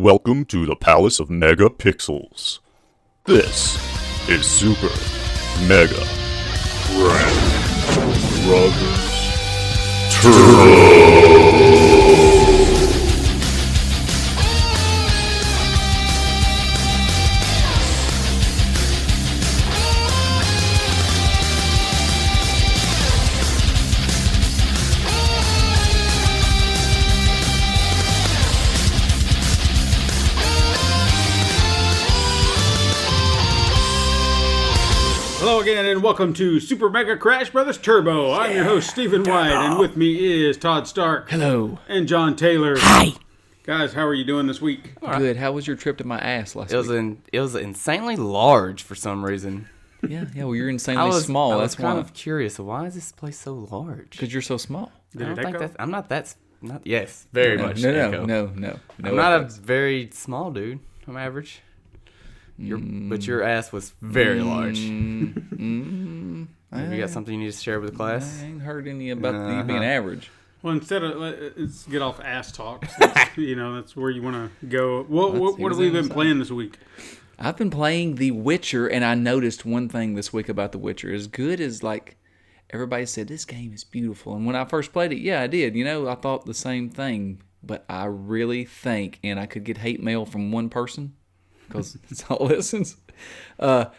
Welcome to the Palace of Megapixels. This is Super Mega Crash Brothers Turbo. Hello again, and welcome to Super Mega Crash Brothers Turbo. I'm your host, Stephen White, and with me is Todd Stark. Hello. And John Taylor. Hi. Guys, how are you doing this week? Good. How was your trip to my ass last week? It was insanely large for some reason. Yeah. Well, you're insanely small. I was That's kind why. of curious. Why is this place so large? Because you're so small. I'm not that. Yes, very much. Echo. No. I'm not a very small dude. I'm average. But your ass was very large. You got something you need to share with the class? I ain't heard any about you being average. Well, instead of let's get off ass talk. That's where you want to go. What have we been playing this week? I've been playing The Witcher, and I noticed one thing this week about The Witcher. As good as everybody said, this game is beautiful. And when I first played it, yeah, I did. I thought the same thing. But I really think, and I could get hate mail from one person, because it's all listens. I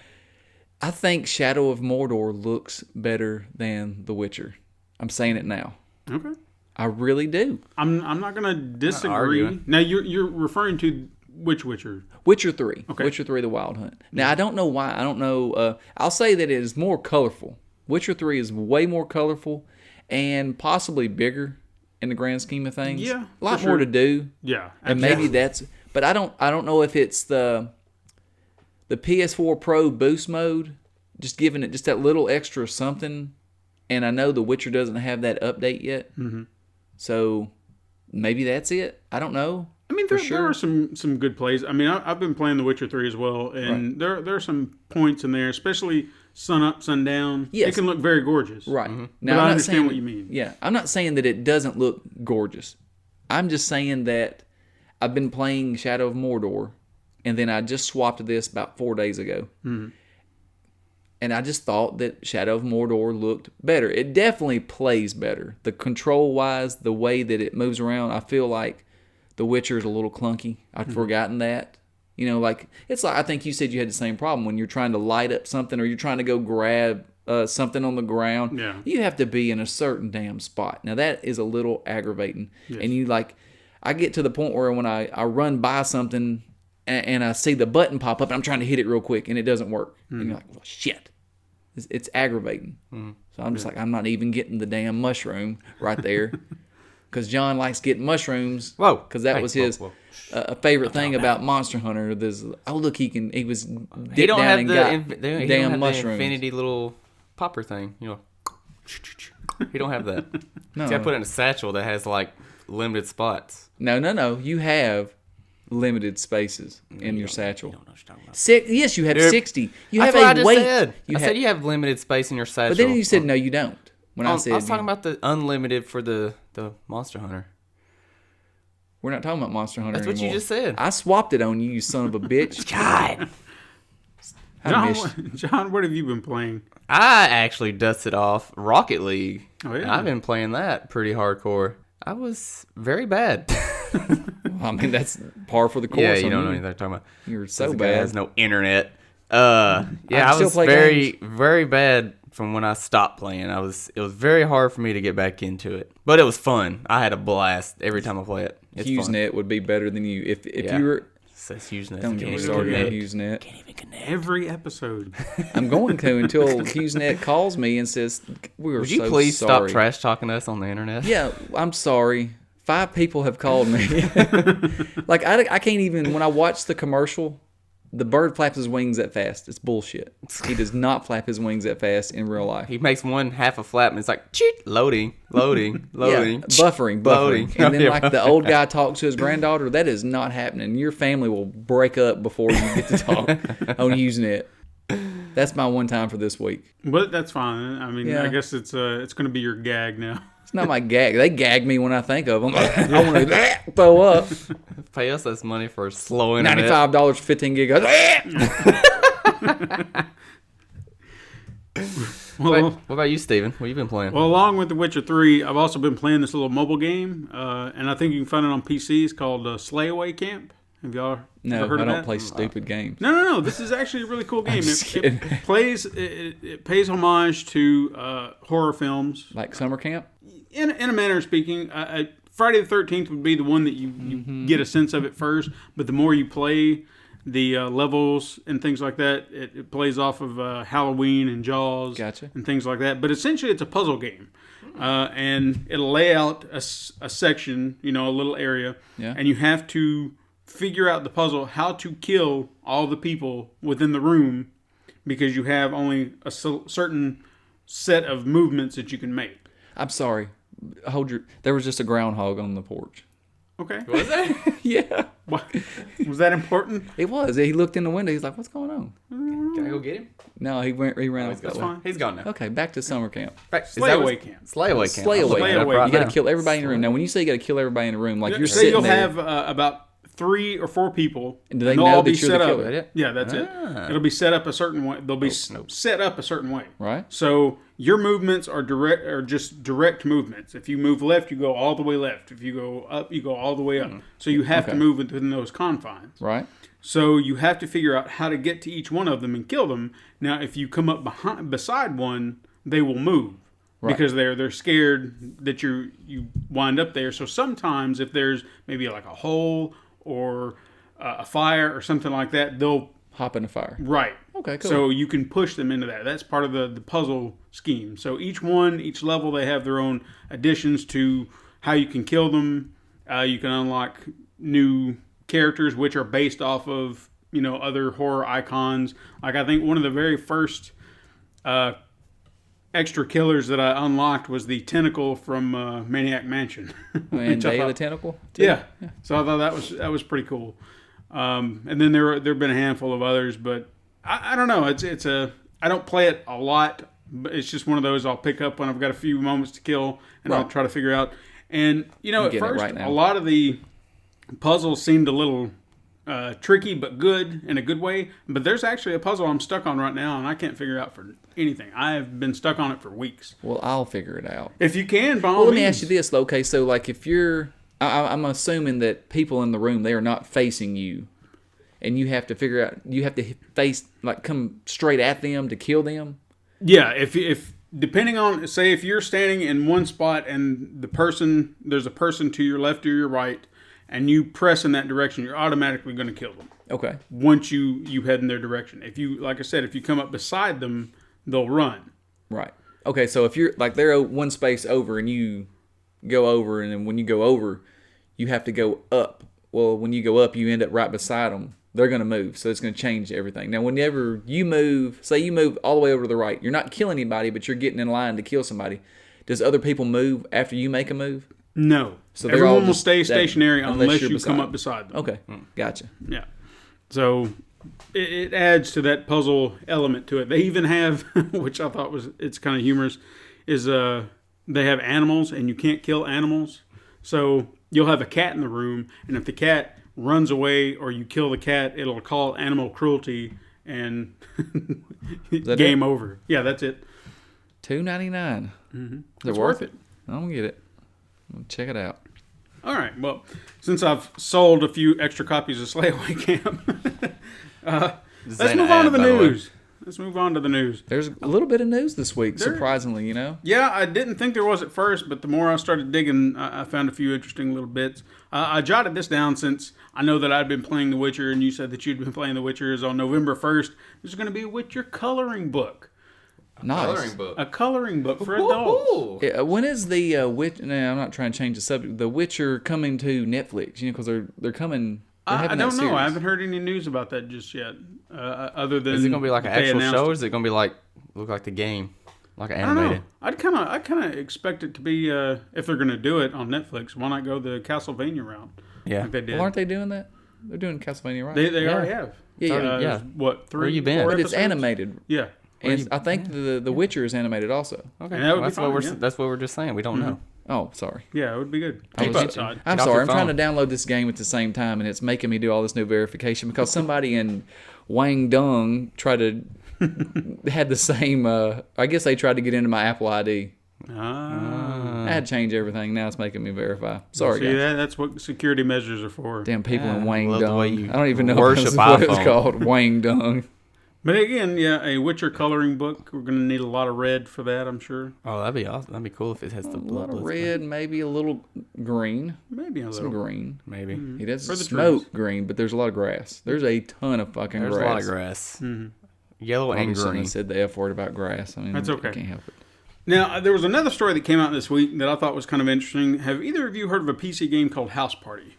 think Shadow of Mordor looks better than The Witcher. I'm saying it now. Okay. I really do. I'm not gonna disagree. Now you're referring to which Witcher? Witcher 3. Okay. Witcher 3: The Wild Hunt. Now I don't know why. I don't know. I'll say that it is more colorful. Witcher 3 is way more colorful and possibly bigger in the grand scheme of things. Yeah, a lot more to do. Yeah, and maybe that's. But I don't know if it's the PS4 Pro boost mode, just giving it just that little extra something. And I know The Witcher doesn't have that update yet. Mm-hmm. So maybe that's it. I don't know. I mean, there are some good plays. I mean, I've been playing The Witcher 3 as well, and there are some points in there, especially sun up, sun down. Yes. It can look very gorgeous. Right. Mm-hmm. Now, but I understand what you mean. Yeah. I'm not saying that it doesn't look gorgeous. I'm just saying that I've been playing Shadow of Mordor, and then I just swapped this about 4 days ago. Mm-hmm. And I just thought that Shadow of Mordor looked better. It definitely plays better. The control-wise, the way that it moves around, I feel like The Witcher is a little clunky. I'd forgotten that. It's like I think you said you had the same problem when you're trying to light up something or you're trying to go grab something on the ground. Yeah. You have to be in a certain damn spot. Now, that is a little aggravating. Yes. And I get to the point where when I run by something and I see the button pop up and I'm trying to hit it real quick and it doesn't work. And you're like, well, shit. It's aggravating. So I'm just I'm not even getting the damn mushroom right there. Because John likes getting mushrooms. Whoa. Because that was his favorite thing about Monster Hunter. Look, he was dipped down and got damn mushrooms. The infinity little popper thing. He don't have that. No. See, I put it in a satchel that has limited spots. No. You have limited spaces in your satchel. You don't know what you're talking about. Yes, you have 60. You have That's what a I just weight. said. I said you have limited space in your satchel. But then you said no, you don't. When I was talking about the unlimited for the Monster Hunter. We're not talking about Monster Hunter That's anymore. what you just said. I swapped it on you, you son of a bitch. God. John, what have you been playing? I actually dusted off Rocket League. Oh, yeah. And I've been playing that pretty hardcore. I was very bad. I mean, that's par for the course. Yeah, you don't know anything I'm talking about. You're so This bad. guy has no internet. I was very, very bad from when I stopped playing. It was very hard for me to get back into it. But it was fun. I had a blast every time I play it. It's HughesNet fun. would be better than you. If you were... Says HughesNet. Don't get me started on HughesNet. Can't even connect. Every episode. I'm going to until HughesNet calls me and says, Would you please stop trash talking us on the internet? Yeah, I'm sorry. 5 people have called me. I can't even... When I watch the commercial, the bird flaps his wings that fast. It's bullshit. He does not flap his wings that fast in real life. He makes one half a flap and it's like, cheat, loading. Yeah, buffering. Loading. And then the old guy talks to his granddaughter, that is not happening. Your family will break up before you get to talk on HughesNet. That's my one time for this week. But that's fine. I mean, Yeah. I guess it's going to be your gag now. Not my gag. They gag me when I think of them. I want to throw up. Pay us this money for slow internet. $95 for 15 gig. Well, what about you, Steven? What have you been playing? Well, along with The Witcher 3, I've also been playing this little mobile game, and I think you can find it on PC. It's called Slayaway Camp. Have y'all ever heard of that? No, I don't play stupid games. No. This is actually a really cool game. It pays homage to horror films. Like Summer Camp? In a manner of speaking. Friday the 13th would be the one that you get a sense of it first, but the more you play the levels and things like that, it plays off of Halloween and Jaws and things like that. But essentially, it's a puzzle game. And it'll lay out a section, a little area, and you have to figure out the puzzle how to kill all the people within the room because you have only a certain set of movements that you can make. I'm sorry. There was just a groundhog on the porch. Okay. Was that? Yeah. What? Was that important? It was. He looked in the window. He's like, "What's going on?" Can I go get him? No, he ran off that That's way. fine. He's gone now. Okay, back to summer camp. Slayaway camp. Slayaway camp. Slayaway. You got to kill everybody in the room. Now, when you say you got to kill everybody in the room, like you're Say sitting you'll there. have about 3 or 4 people. And do they they'll know all that be you're set the up. killer? Yeah, that's it. It'll be set up a certain way. They'll be set up a certain way. Right. So your movements are just direct movements. If you move left, you go all the way left. If you go up, you go all the way up. So you have to move within those confines. Right. So you have to figure out how to get to each one of them and kill them. Now, if you come up beside one, they will move. Right. Because they're scared that you wind up there. So sometimes if there's maybe like a hole or a fire or something like that, they'll hop in the fire. Right. Okay, cool. So you can push them into that. That's part of the puzzle scheme. So each level, they have their own additions to how you can kill them. You can unlock new characters, which are based off of, other horror icons. Like I think one of the very first extra killers that I unlocked was the tentacle from Maniac Mansion. And Day of the Tentacle? Yeah. So I thought that was pretty cool. And then there have been a handful of others, but I don't know. I don't play it a lot, but it's just one of those I'll pick up when I've got a few moments to kill, and I'll try to figure out. And at first, a lot of the puzzles seemed a little tricky, but good in a good way. But there's actually a puzzle I'm stuck on right now, and I can't figure out for anything. I have been stuck on it for weeks. Well, I'll figure it out. If you can, by all Well, let means. me ask you this, though. Okay, so like if you're, I'm assuming that people in the room, they are not facing you, and you have to figure out, you have to come straight at them to kill them. Yeah, if depending on, say, if you're standing in one spot and there's a person to your left or your right, and you press in that direction, you're automatically going to kill them. Okay. Once you head in their direction. If you, like I said, if you come up beside them, they'll run. Right. Okay, so if you're, like, they're one space over and you go over, and then when you go over, you have to go up. Well, when you go up, you end up right beside them. They're going to move, so it's going to change everything. Now, whenever you move, say you move all the way over to the right, you're not killing anybody, but you're getting in line to kill somebody. Does other people move after you make a move? No. So everyone will stay stationary unless you come up beside them. Okay, gotcha. Yeah. So it adds to that puzzle element to it. They even have, which I thought it's kind of humorous, is they have animals and you can't kill animals. So you'll have a cat in the room, and if the cat runs away or you kill the cat, it'll call animal cruelty and game over. Yeah, that's it. $2.99. Mm-hmm. It's worth it. I'm gonna get it. Check it out. All right. Well, since I've sold a few extra copies of Slayaway Camp, let's move on to the news. Let's move on to the news. There's a little bit of news this week, surprisingly, Yeah, I didn't think there was at first, but the more I started digging, I found a few interesting little bits. I jotted this down since I know that I'd been playing The Witcher, and you said that you'd been playing The Witcher. Is on November 1st. There's going to be a Witcher coloring book. Nice. A coloring book for adults. Yeah, when is the Witcher? No, I'm not trying to change the subject. The Witcher coming to Netflix? Because they're coming. I don't know. I haven't heard any news about that just yet. Other than, is it going to be like an actual show, or is it going to be look like the game, like animated? I don't know. I kind of expect it to be if they're going to do it on Netflix. Why not go the Castlevania route? Yeah, like they did. Well, aren't they doing that? They're doing Castlevania, right? They already have. Yeah. What 3? Where you been? 4 But episodes? it's animated. Yeah. And I think the Witcher is animated also. Okay, And that would be that's fine, what that's what we're just saying. We don't know. Oh, sorry. Yeah, it would be good. I Keep was- outside. I'm Get off sorry. your I'm trying to phone. download this game at the same time, and it's making me do all this new verification because somebody in Guangdong had the same. I guess they tried to get into my Apple ID. I had to change everything. Now it's making me verify. Sorry, See, guys. that's what security measures are for. Damn people in I love the way Guangdong. you I don't even know worship what it's iPhone. called. Guangdong. But again, yeah, a Witcher coloring book. We're going to need a lot of red for that, I'm sure. Oh, that'd be awesome. That'd be cool if it has the A blood. lot of red, maybe a little green. Maybe a Some little. green. Maybe. He doesn't For the smoke trees. green, but there's a lot of grass. There's a ton of fucking There's grass. a lot of grass. Yellow Probably and shouldn't green. have said the F word about grass. I mean, That's I okay. can't help it. Now, there was another story that came out this week that I thought was kind of interesting. Have either of you heard of a PC game called House Party?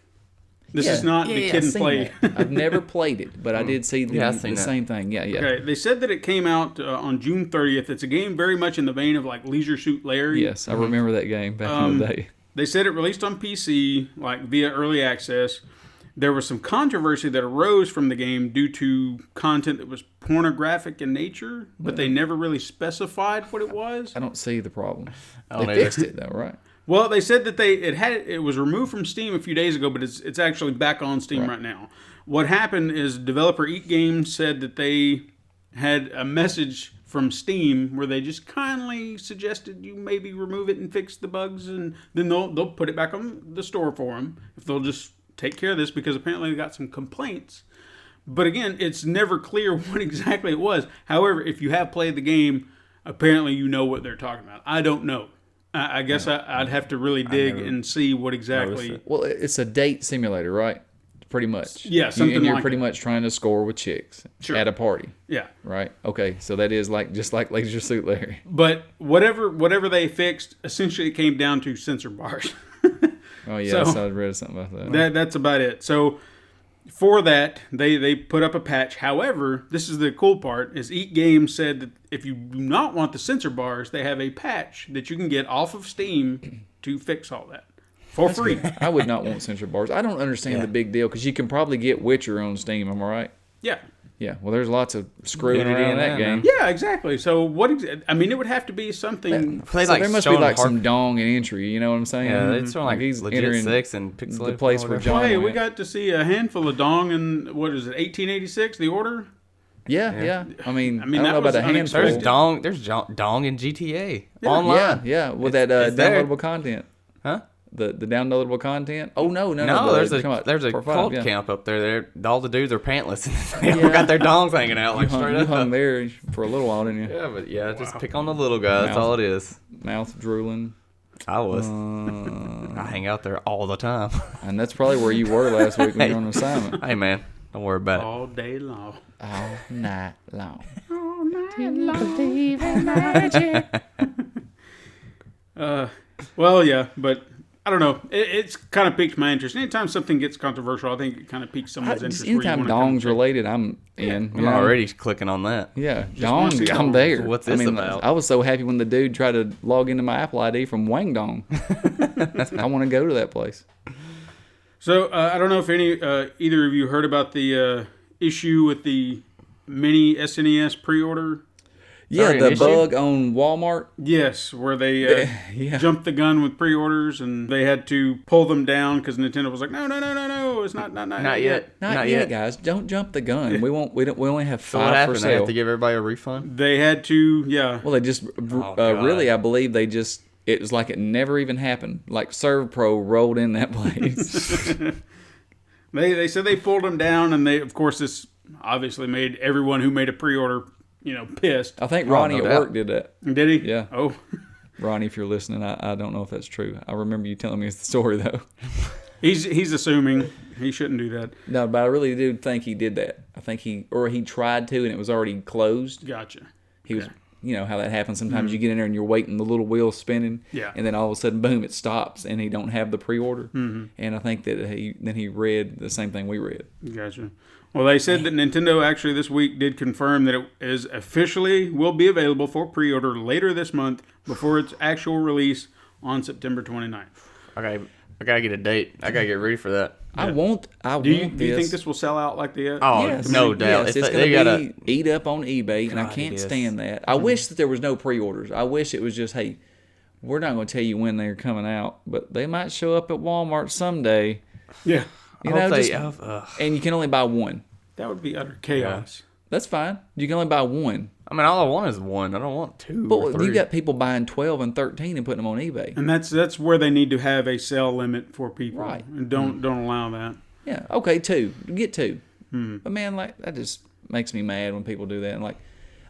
This is not the kid and play. I've never played it, but I did see the, Yeah, I've seen the that. same thing. Yeah. Okay, they said that it came out on June 30th. It's a game very much in the vein of like Leisure Suit Larry. Yes, I remember that game back in the day. They said it released on PC, like via early access. There was some controversy that arose from the game due to content that was pornographic in nature, but they never really specified what it was. I don't see the problem. don't They either. fixed it though, right? Well, they said that it was removed from Steam a few days ago, but it's actually back on Steam right now. What happened is developer Eat Games said that they had a message from Steam where they just kindly suggested you maybe remove it and fix the bugs, and then they'll put it back on the store for them if they'll just take care of this, because apparently they got some complaints. But again, it's never clear what exactly it was. However, if you have played the game, apparently you know what they're talking about. I don't know. I guess I'd have to really dig and see what exactly. Well, it's a date simulator, right? Pretty much. Yeah, something and you're like pretty it. much trying to score with chicks at a party, Yeah. right? Okay, so that is just like Leisure Suit Larry. But whatever they fixed, essentially it came down to sensor bars. Oh yeah, So- I read something about that. That's about it. So for that, they put up a patch. However, this is the cool part, is Eat Games said that if you do not want the sensor bars, they have a patch that you can get off of Steam to fix all that for free. I would not want censor bars. I don't understand the big deal because you can probably get Witcher on Steam. Am I right? Yeah. Yeah. Well, there's lots of screwing Get it in around that that, game. man. Yeah, exactly. So I mean, it would have to be something. Play So like there must be showing like hard- some dong and entry. You know what I'm saying? Yeah, it's showing like he's legit entering sex and pixelated. the place where John Hey, we went. got to see a handful of dong in, what is it, 1886, The Order? Yeah. I mean, I mean, don't that know about was a handful. unexpected. There's dong in GTA online. Yeah, with that it's there. downloadable content. Huh? The downloadable content. Oh no, No, there's come on, a part five, cult yeah. camp up there. All the dudes are pantless. They all got their dongs hanging out like straight You up. hung there for a little while, didn't you? Yeah, but just pick on the little guy. That's Mouth. all it is. Mouth drooling. I was. I hang out there all the time. And that's probably where you were last week when you were on assignment. Hey man, don't worry about it. All day long. All night long. Well, yeah, but I don't know. It's kind of piqued my interest. Anytime something gets controversial, I think it kind of piques someone's interest. where you Anytime wanna come dong's check. related, I'm in. I'm already clicking on that. Yeah, wanna dong, see I'm dong. there. What's I this mean, about? I was so happy when the dude tried to log into my Apple ID from Wangdong. I want to go to that place. So I don't know if either of you heard about the issue with the Mini SNES pre-order. Yeah, Sorry, the an issue? bug on Walmart. Yes, where they Yeah. jumped the gun with pre-orders, and they had to pull them down because Nintendo was like, no, it's not Not yet. Not yet, guys. Don't jump the gun. We only have So what 5 for happened? They have sale. to give everybody a refund. They had to, yeah. Well, they just God. really, I believe they just. It was like it never even happened. Like ServPro rolled in that place. They said they pulled them down, and this obviously made everyone who made a pre-order, pissed. I think Ronnie no at doubt. work did that. Did he? Yeah. Oh, Ronnie, if you're listening, I don't know if that's true. I remember you telling me the story though. he's assuming he shouldn't do that. No, but I really do think he did that. I think he tried to, and it was already closed. Gotcha. He was, how that happens. Sometimes you get in there and you're waiting, the little wheel's spinning, Yeah. and then all of a sudden, boom, it stops, and he don't have the pre-order. And I think that he read the same thing we read. Gotcha. Well, they said that Nintendo actually this week did confirm that it is officially will be available for pre-order later this month before its actual release on September 29th. Okay, I gotta get a date. I gotta get ready for that. I want Do you think this will sell out like the? Oh, Yes. no doubt. Yes, If it's they going gotta. to be eat up on eBay, and I God, can't it is. stand that. I wish that there was no pre-orders. I wish it was just, hey, we're not going to tell you when they're coming out, but they might show up at Walmart someday. Yeah. You know, and you can only buy one. That would be utter chaos. Yeah. That's fine. You can only buy one. I mean, all I want is one. I don't want two. But or three. you got people buying 12 and 13 and putting them on eBay. And that's where they need to have a sell limit for people. Right. And don't allow that. Yeah. Okay, 2. Get 2. But man, like that just makes me mad when people do that. And like,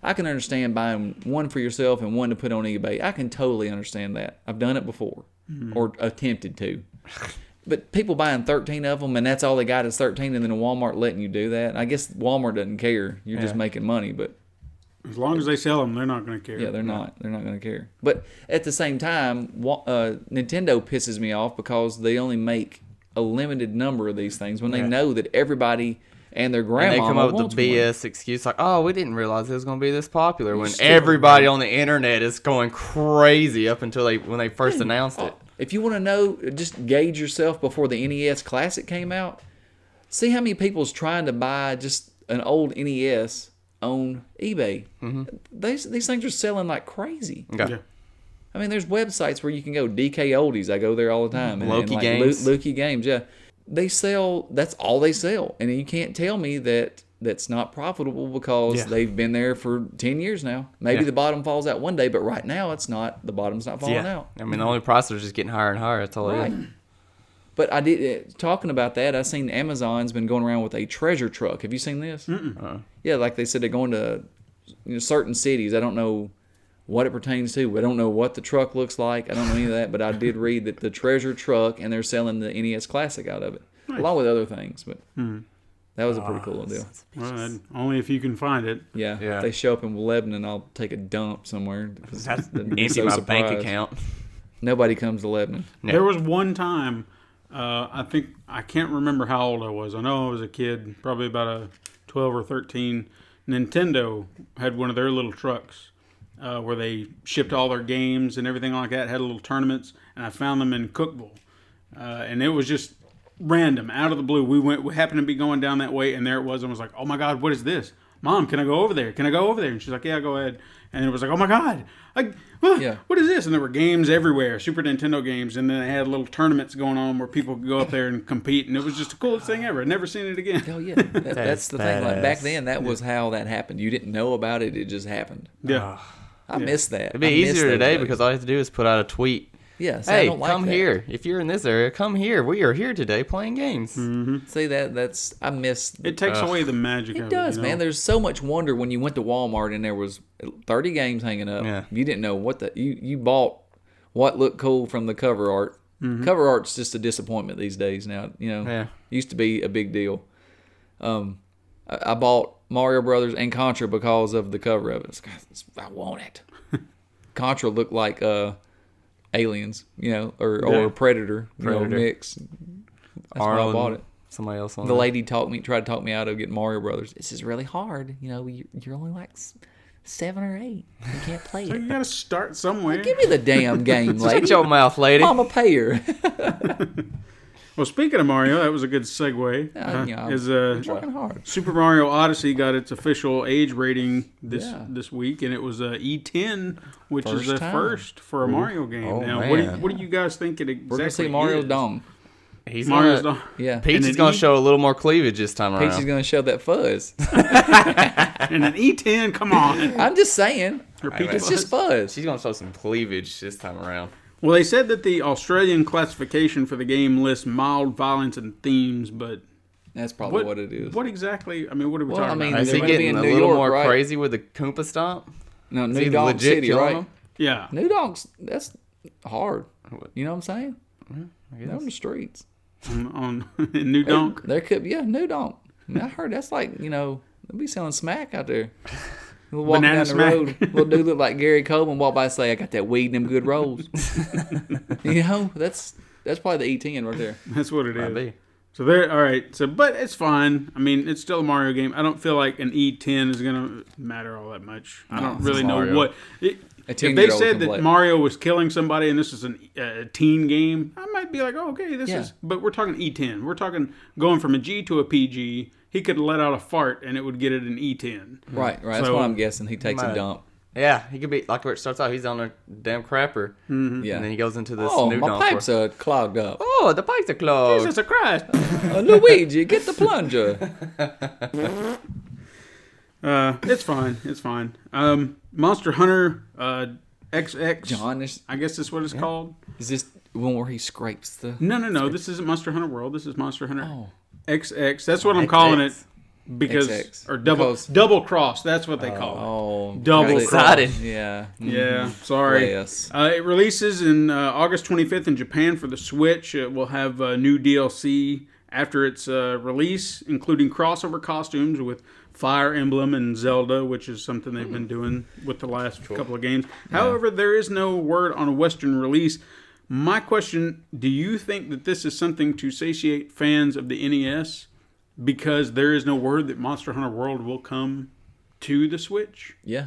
I can understand buying one for yourself and one to put on eBay. I can totally understand that. I've done it before, or attempted to. But people buying 13 of them, and that's all they got is 13, and then Walmart letting you do that. I guess Walmart doesn't care. You're just making money, but as long as they sell them, they're not going to care. Yeah, they're not. They're not going to care. But at the same time, Nintendo pisses me off because they only make a limited number of these things when they know that everybody and their grandma and they come up with the BS excuse like, "Oh, we didn't realize it was going to be this popular." When everybody on the internet is going crazy up until when they first announced it. If you want to know, just gauge yourself before the NES Classic came out. See how many people's trying to buy just an old NES on eBay. These things are selling like crazy. Okay. Yeah. I mean, there's websites where you can go. DK Oldies, I go there all the time. Loki like Games. Loki Games, yeah. They sell, that's all they sell. And you can't tell me that that's not profitable because they've been there for 10 years now. Maybe the bottom falls out one day, but right now it's not. The bottom's not falling out. I mean, the only price is just getting higher and higher. That's all it is. But I did talking about that. I seen Amazon's been going around with a treasure truck. Have you seen this? Yeah, like they said they're going to certain cities. I don't know what it pertains to. I don't know what the truck looks like. I don't know any of that. But I did read that the treasure truck, and they're selling the NES Classic out of it, along with other things. But that was a pretty cool deal. Well, only if you can find it. Yeah. If they show up in Lebanon, I'll take a dump somewhere. That's empty my bank account. Nobody comes to Lebanon. No. There was one time, I can't remember how old I was. I know I was a kid, probably about a 12 or 13. Nintendo had one of their little trucks where they shipped all their games and everything like that, had little tournaments, and I found them in Cookville. And it was just random, out of the blue. We happened to be going down that way, and there it was. And I was like, "Oh my God, what is this? Mom, can I go over there? Can I go over there?" And she's like, "Yeah, go ahead." And it was like, "Oh my God, what is this?" And there were games everywhere, Super Nintendo games, and then they had little tournaments going on where people could go up there and compete, and it was just the coolest thing ever. I'd never seen it again. Oh yeah, that's the thing. Like back then, that was how that happened. You didn't know about it; it just happened. Yeah, I miss that. It'd be easier today because all you have to do is put out a tweet. Yeah, hey, I don't like come that. Here. If you're in this area, come here. We are here today playing games. See, that's I miss. It takes away the magic of it. It does, man. There's so much wonder when you went to Walmart and there was 30 games hanging up. Yeah. You didn't know what you bought what looked cool from the cover art. Cover art's just a disappointment these days now. Used to be a big deal. I bought Mario Brothers and Contra because of the cover of it. I want it. Contra looked like Aliens, or Predator, mix. That's why I bought it. Somebody else on the lady tried to talk me out of getting Mario Brothers. This is really hard. You're only like 7 or 8. You can't play it. So you got to start somewhere. Well, give me the damn game, lady. Shut your mouth, lady. I'm a payer. Well, speaking of Mario, that was a good segue. I'm working hard. Super Mario Odyssey got its official age rating this week, and it was E10, which is a first for a Mario game. Oh, now, man. what do you guys think it exactly is? We're going to see Mario's dong. He's Mario's dong. Yeah. Peach is going to show a little more cleavage this time around. Peach is going to show that fuzz. And an E10, come on. I'm just saying. It's just fuzz. She's going to show some cleavage this time around. Well, they said that the Australian classification for the game lists mild violence and themes, but that's probably what it is. What exactly? I mean, what are we talking about? Is he getting a little more crazy with the Koopa Stomp? No, New Donk City, right? Him? Yeah. New Donks, that's hard. You know what I'm saying? They're on the streets. On New Donk? There could be, New Donk. I heard that's like, they'll be selling smack out there. Walking Banana down the smack. road, little dude look like Gary Coleman walk by and say, "I got that weed in them good rolls." That's probably the E10 right there. That's what it is. Be. So there, all right. So, but it's fine. I mean, it's still a Mario game. I don't feel like an E10 is gonna matter all that much. I don't really know what. If they said that Mario was killing somebody and this is a teen game, I might be like, oh, okay, this is. But we're talking E10. We're talking going from a G to a PG. He could let out a fart and it would get it an E10. Right. That's what I'm guessing. He takes a dump. Yeah, he could be like where it starts out. He's on a damn crapper, Yeah. and then he goes into this Oh, new my dump. pipes are clogged up. Oh, the pipes are clogged. Jesus Christ. Luigi, get the plunger. It's fine. It's fine. Monster Hunter XX. John, I guess that's what it's called. is this one where he scrapes the... No. This isn't Monster Hunter World. This is Monster Hunter Oh. XX. That's what I'm calling it. XX. Because XX. or double cross. That's what they call it. Oh, Double really excited. Yeah. Yeah, sorry. Yes. It releases in August 25th in Japan for the Switch. It will have new DLC after its release, including crossover costumes with Fire Emblem and Zelda, which is something they've been doing with the last couple of games. However, there is no word on a Western release. My question, do you think that this is something to satiate fans of the NES? Because there is no word that Monster Hunter World will come to the Switch. Yeah.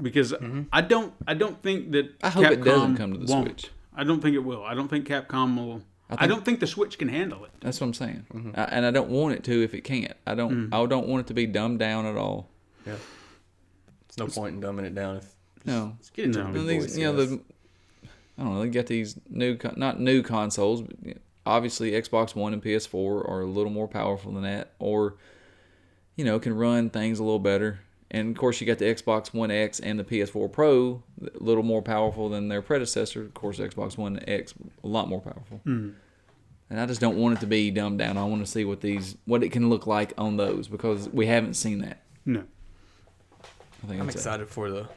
Because I don't think that I hope it doesn't Capcom come to the won't. Switch. I don't think it will. I don't think Capcom will. I don't think the Switch can handle it. That's what I'm saying. And I don't want it to if it can't. I don't want it to be dumbed down at all. Yeah. There's no point in dumbing it down. No. Let's get it to No. the And big these, boys, you know, yes. I don't know, they got these not new consoles, but obviously Xbox One and PS4 are a little more powerful than that, or, you know, can run things a little better. And, of course, you got the Xbox One X and the PS4 Pro, a little more powerful than their predecessor. Of course, Xbox One X, a lot more powerful. And I just don't want it to be dumbed down. I want to see what it can look like on those, because we haven't seen that. No. I think I'm it's excited for the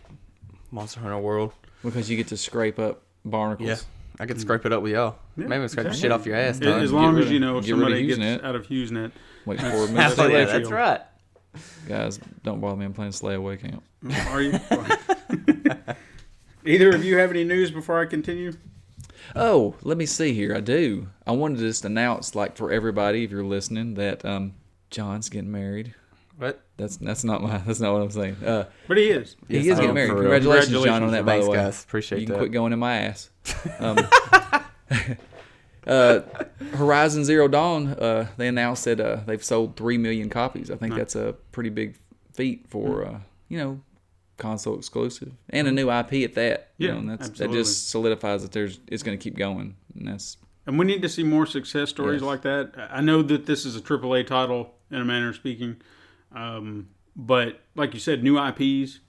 Monster Hunter World. because you get to scrape up barnacles. Yeah. I could scrape it up with y'all. Yeah, Maybe scrape the exactly. shit off your ass. As Don. long rid as, of- you know, get rid of somebody gets Usenet. out of HughesNet. Wait 4 minutes. That's Oh, yeah, what that's you- right. Guys, don't bother me. I'm playing Slay Away Camp. Are you? Either of you have any news before I continue? Oh, let me see here. I do. I wanted to just announce, like, for everybody, if you're listening, that John's getting married. What? That's not what I'm saying. But he is. He Yes, is I getting am, married. for real. Congratulations, John, on that. By Thanks, the way, guys. Appreciate you can that. quit going in my ass. Horizon Zero Dawn. They announced that they've sold 3 million copies. I think that's a pretty big feat for console exclusive and a new IP at that. Yeah, and that absolutely. just solidifies that it's going to keep going. And that's And we need to see more success stories Yes. like that. I know that this is a AAA title, in a manner of speaking. But like you said, new IPs,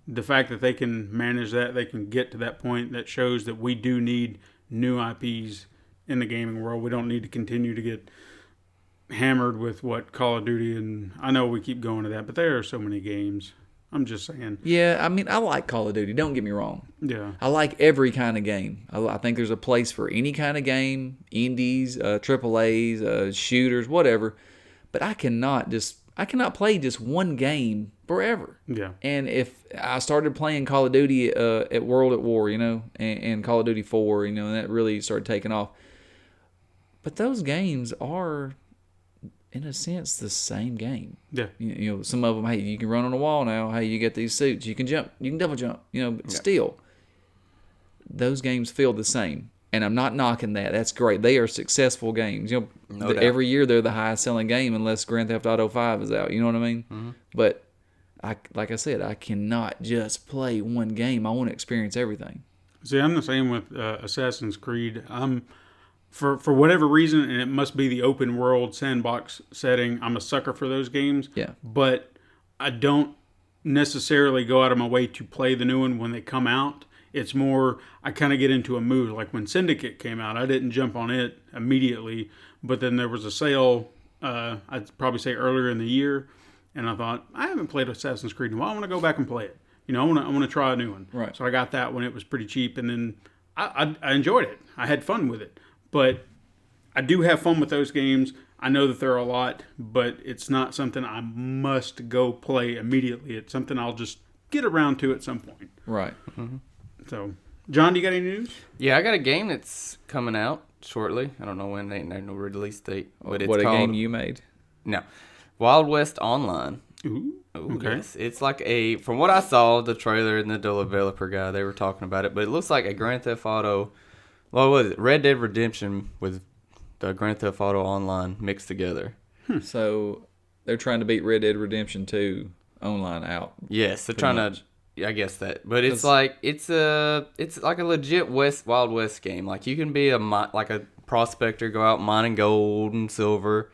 the fact that they can manage that, they can get to that point, that shows that we do need new IPs in the gaming world. We don't need to continue to get hammered with what Call of Duty, and I know we keep going to that, but there are so many games. I'm just saying. Yeah, I mean, I like Call of Duty. Don't get me wrong. Yeah. I like every kind of game. I think there's a place for any kind of game, indies, AAAs, shooters, whatever. But I cannot play just one game forever. Yeah. And if I started playing Call of Duty at World at War, and Call of Duty 4, and that really started taking off. But those games are, in a sense, the same game. Yeah. Some of them, hey, you can run on a wall now. Hey, you get these suits. You can jump. You can double jump. But still, those games feel the same. And I'm not knocking that. That's great. They are successful games. No doubt. Every year they're the highest selling game unless Grand Theft Auto 5 is out. You know what I mean? Mm-hmm. But like I said, I cannot just play one game. I want to experience everything. See, I'm the same with Assassin's Creed. For whatever reason, and it must be the open world sandbox setting, I'm a sucker for those games. Yeah. But I don't necessarily go out of my way to play the new one when they come out. It's more, I kind of get into a mood. Like when Syndicate came out, I didn't jump on it immediately, but then there was a sale, I'd probably say earlier in the year, and I thought, I haven't played Assassin's Creed in a while. I want to go back and play it. I want to try a new one. Right. So I got that when it was pretty cheap, and then I enjoyed it. I had fun with it. But I do have fun with those games. I know that there are a lot, but it's not something I must go play immediately. It's something I'll just get around to at some point. Right. So, John, do you got any news? Yeah, I got a game that's coming out shortly. I don't know when. Ain't no release date. But it's What a called, game you made. No. Wild West Online. Ooh, okay. Yes. It's like from what I saw, the trailer and the developer guy, they were talking about it, but it looks like a Grand Theft Auto, what was it? Red Dead Redemption with the Grand Theft Auto Online mixed together. So they're trying to beat Red Dead Redemption 2 online out. Yes, they're Pretty trying much. to I guess that, but it's like it's like a legit Wild West game. Like you can be like a prospector, go out mining gold and silver,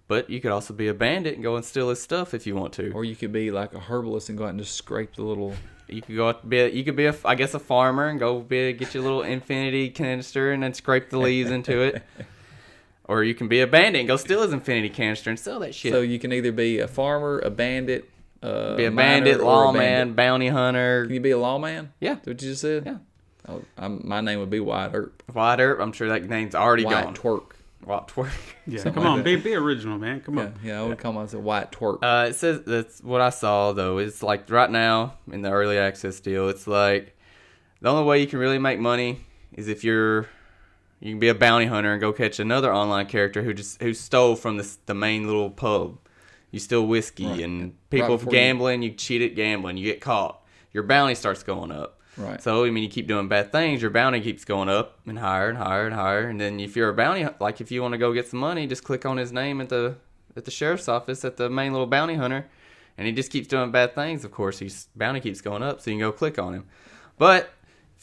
but you could also be a bandit and go and steal his stuff if you want to. Or you could be like a herbalist and go out and just scrape the little. You could go out you could be I guess a farmer and go get your little infinity canister and then scrape the leaves into it. Or you can be a bandit and go steal his infinity canister and sell that shit. So you can either be a farmer, a bandit. Be a bandit, lawman, bounty hunter. Can you be a lawman? Yeah. Is that what you just said? Yeah. Oh, my name would be White Earp. White Earp. I'm sure that name's already White gone. Twerk. White Twerk. Yeah, Something come like on, that. be original, man. Come on. Yeah, I would call myself White Twerk. It says that's what I saw though. It's like right now in the early access deal, it's like the only way you can really make money is if you can be a bounty hunter and go catch another online character who stole from the main little pub. You steal whiskey and people gambling. You cheat at gambling. You get caught. Your bounty starts going up. Right. So I mean, you keep doing bad things. Your bounty keeps going up and higher and higher and higher. And then if you're a bounty, like if you want to go get some money, just click on his name at the sheriff's office at the main little bounty hunter, and he just keeps doing bad things. Of course, his bounty keeps going up, so you can go click on him. But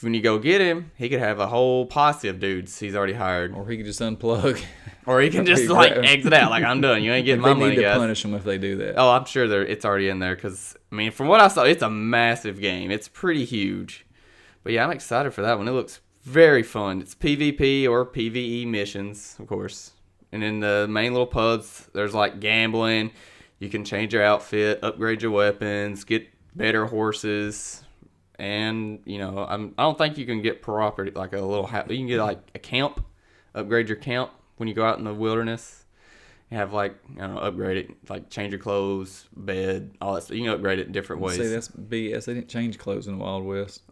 when you go get him, he could have a whole posse of dudes he's already hired. Or he could just unplug. Or he can just like exit out, like I'm done. You ain't getting my money, They need to guys. punish them if they do that. Oh, I'm sure it's already in there because I mean, from what I saw, it's a massive game. It's pretty huge. But yeah, I'm excited for that one. It looks very fun. It's PvP or PvE missions, of course. And in the main little pubs, there's like gambling. You can change your outfit, upgrade your weapons, get better horses. And, you know, I don't think you can get property, like a little house. You can get like a camp, upgrade your camp when you go out in the wilderness. You have like, I don't know, upgrade it, like change your clothes, bed, all that stuff. You can upgrade it in different ways. See, that's BS. They didn't change clothes in the Wild West.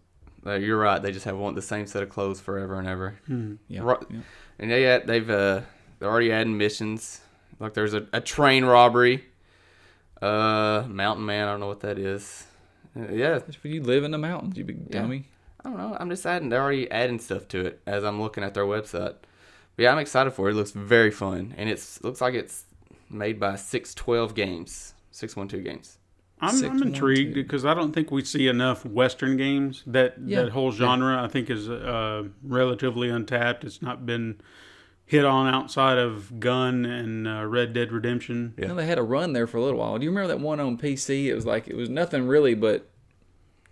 You're right. They just have the same set of clothes forever and ever. Yeah. Right. Yeah. And they're already adding missions. Like there's a train robbery. Mountain Man, I don't know what that is. Yeah. That's where you live in the mountains, you big dummy. I don't know. I'm just adding. They're already adding stuff to it as I'm looking at their website. But yeah, I'm excited for it. It looks very fun, and looks like it's made by 612 Games, 612 Games. I'm intrigued because I don't think we see enough Western games. That whole genre I think is relatively untapped. It's not been hit on outside of Gun and Red Dead Redemption. Yeah. You know, they had a run there for a little while. Do you remember that one on PC? It was nothing really but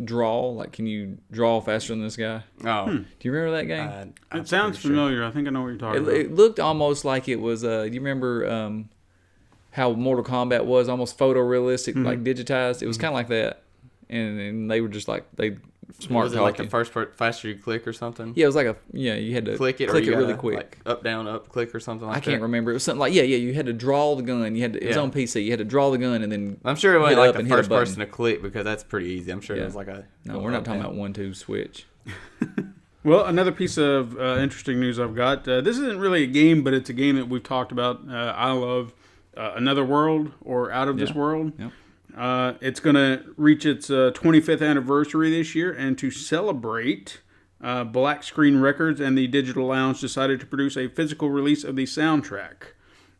draw. Like, can you draw faster than this guy? Oh. Do you remember that game? It sounds familiar. I think I know what you're talking about. It looked almost like it was. Do you remember how Mortal Kombat was almost photorealistic, like digitized? It was kind of like that, and they were just like smart. Was it like the first part faster you click or something? Yeah, it was like you had to click it really quick, like up down up click or something like that. I can't remember. It was something like you had to draw the gun. It was on PC. You had to draw the gun and then. I'm sure it was like the first button. person to click because that's pretty easy. I'm sure it was like a. No, we're not talking about 1-2 switch. Well, another piece of interesting news I've got. This isn't really a game, but it's a game that we've talked about. I love Another World or Out of This World. Yep. It's going to reach its 25th anniversary this year, and to celebrate, Black Screen Records and the Digital Lounge decided to produce a physical release of the soundtrack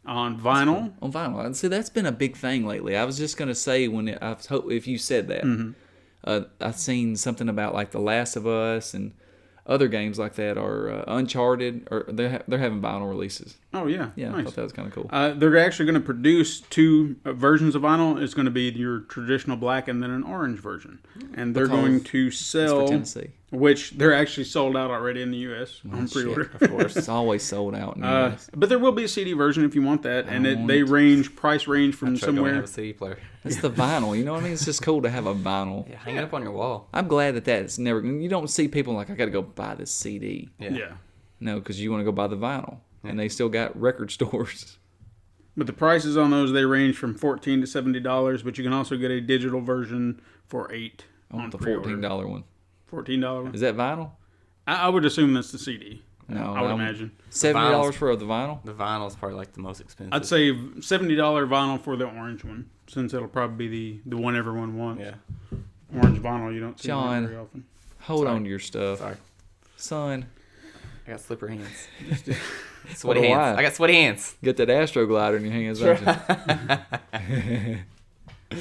on vinyl. On vinyl. And see, that's been a big thing lately. I was just going to say if you said that. I've seen something about like The Last of Us and other games like that are Uncharted, or they're having vinyl releases. Oh, yeah. Yeah, nice. I thought that was kind of cool. They're actually going to produce two versions of vinyl. It's going to be your traditional black and then an orange version. And they're going to sell, Tennessee. Which they're actually sold out already in the U.S. on pre-order. Of course. It's always sold out in the US. But there will be a CD version if you want that. And they price range from somewhere. Have a CD player. It's the vinyl. You know what I mean? It's just cool to have a vinyl. Yeah, hang it up on your wall. I'm glad that's never. You don't see people like, I got to go buy this CD. Yeah. No, because you want to go buy the vinyl. And they still got record stores. But the prices on those, they range from $14 to $70. But you can also get a digital version for $8 on The pre-order. $14 one. $14 one. Is that vinyl? I would assume that's the CD. No, I would imagine. $70 for the vinyl? The vinyl is probably like the most expensive. I'd say $70 vinyl for the orange one, since it'll probably be the one everyone wants. Yeah. Orange vinyl, you don't see John, that very often. Hold on to your stuff. Sorry. Son. I got slippery hands. What Sweaty do hands. I got sweaty hands. Get that Astro glider in your hands, don't you?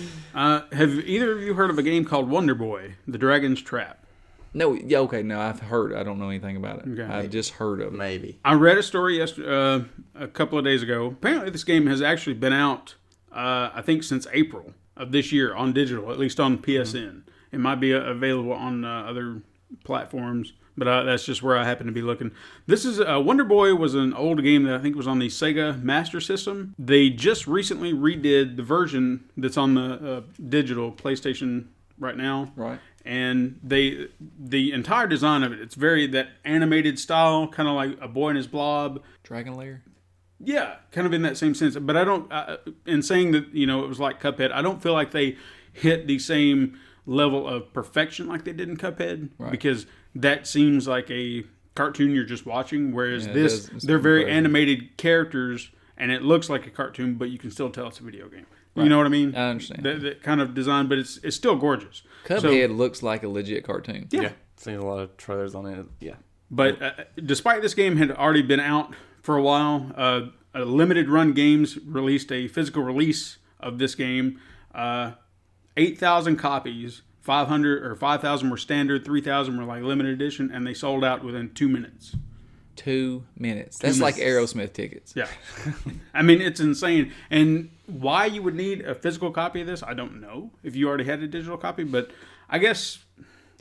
Have either of you heard of a game called Wonder Boy: The Dragon's Trap? No, yeah, okay, no, I've heard. I don't know anything about it. Okay. I've just heard of it. Maybe. I read a story a couple of days ago. Apparently, this game has actually been out, I think, since April of this year on digital, at least on PSN. It might be available on other platforms, but that's just where I happen to be looking. This is Wonder Boy was an old game that I think was on the Sega Master System. They just recently redid the version that's on the digital PlayStation right now. Right. And the entire design of it, it's very that animated style, kind of like A Boy and His Blob. Dragon Lair? Yeah, kind of in that same sense. But I don't, in saying that, it was like Cuphead, I don't feel like they hit the same level of perfection like they did in Cuphead. Right. Because that seems like a cartoon you're just watching, whereas it's they're very crazy. Animated characters, and it looks like a cartoon, but you can still tell it's a video game. Right. You know what I mean? I understand. That kind of design, but it's still gorgeous. Cuphead looks like a legit cartoon. Yeah. Seen a lot of trailers on it. Yeah. But despite this game had already been out for a while, a Limited Run Games released a physical release of this game. 8,000 copies, 5,000 were standard, 3,000 were like limited edition, and they sold out within 2 minutes. 2 minutes. That's like Aerosmith tickets. Yeah. I mean, it's insane. And why you would need a physical copy of this, I don't know, if you already had a digital copy, but I guess...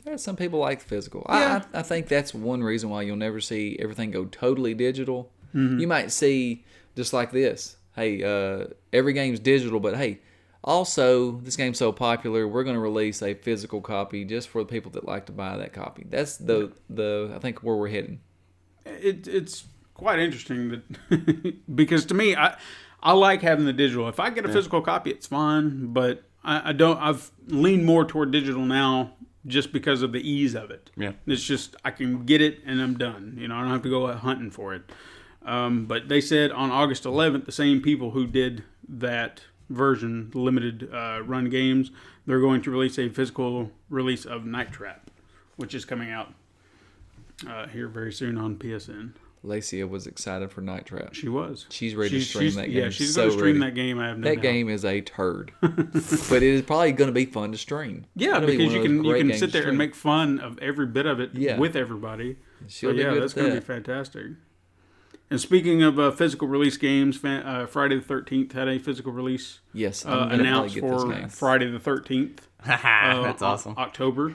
Yeah, some people like physical. Yeah. I think that's one reason why you'll never see everything go totally digital. You might see, just like this, hey, every game's digital, but hey, also, this game's so popular, we're going to release a physical copy just for the people that like to buy that copy. That's the I think, where we're heading. It's quite interesting that because to me, I like having the digital. If I get a physical copy, it's fine, but I don't. I've leaned more toward digital now just because of the ease of it. Yeah, it's just I can get it and I'm done. I don't have to go hunting for it. But they said on August 11th, the same people who did that version, limited run games, they're going to release a physical release of Night Trap, which is coming out here very soon on PSN. Lacia was excited for Night Trap. She was. She's ready to stream that game. Yeah, she's going to stream that game. I have no doubt. That game is a turd, but it is probably going to be fun to stream. Yeah, because you can sit there and make fun of every bit of it with everybody. She'll do good that's going to be fantastic. And speaking of physical release games, Friday the 13th had a physical release. Yes, announced for Friday the 13th. That's awesome. October.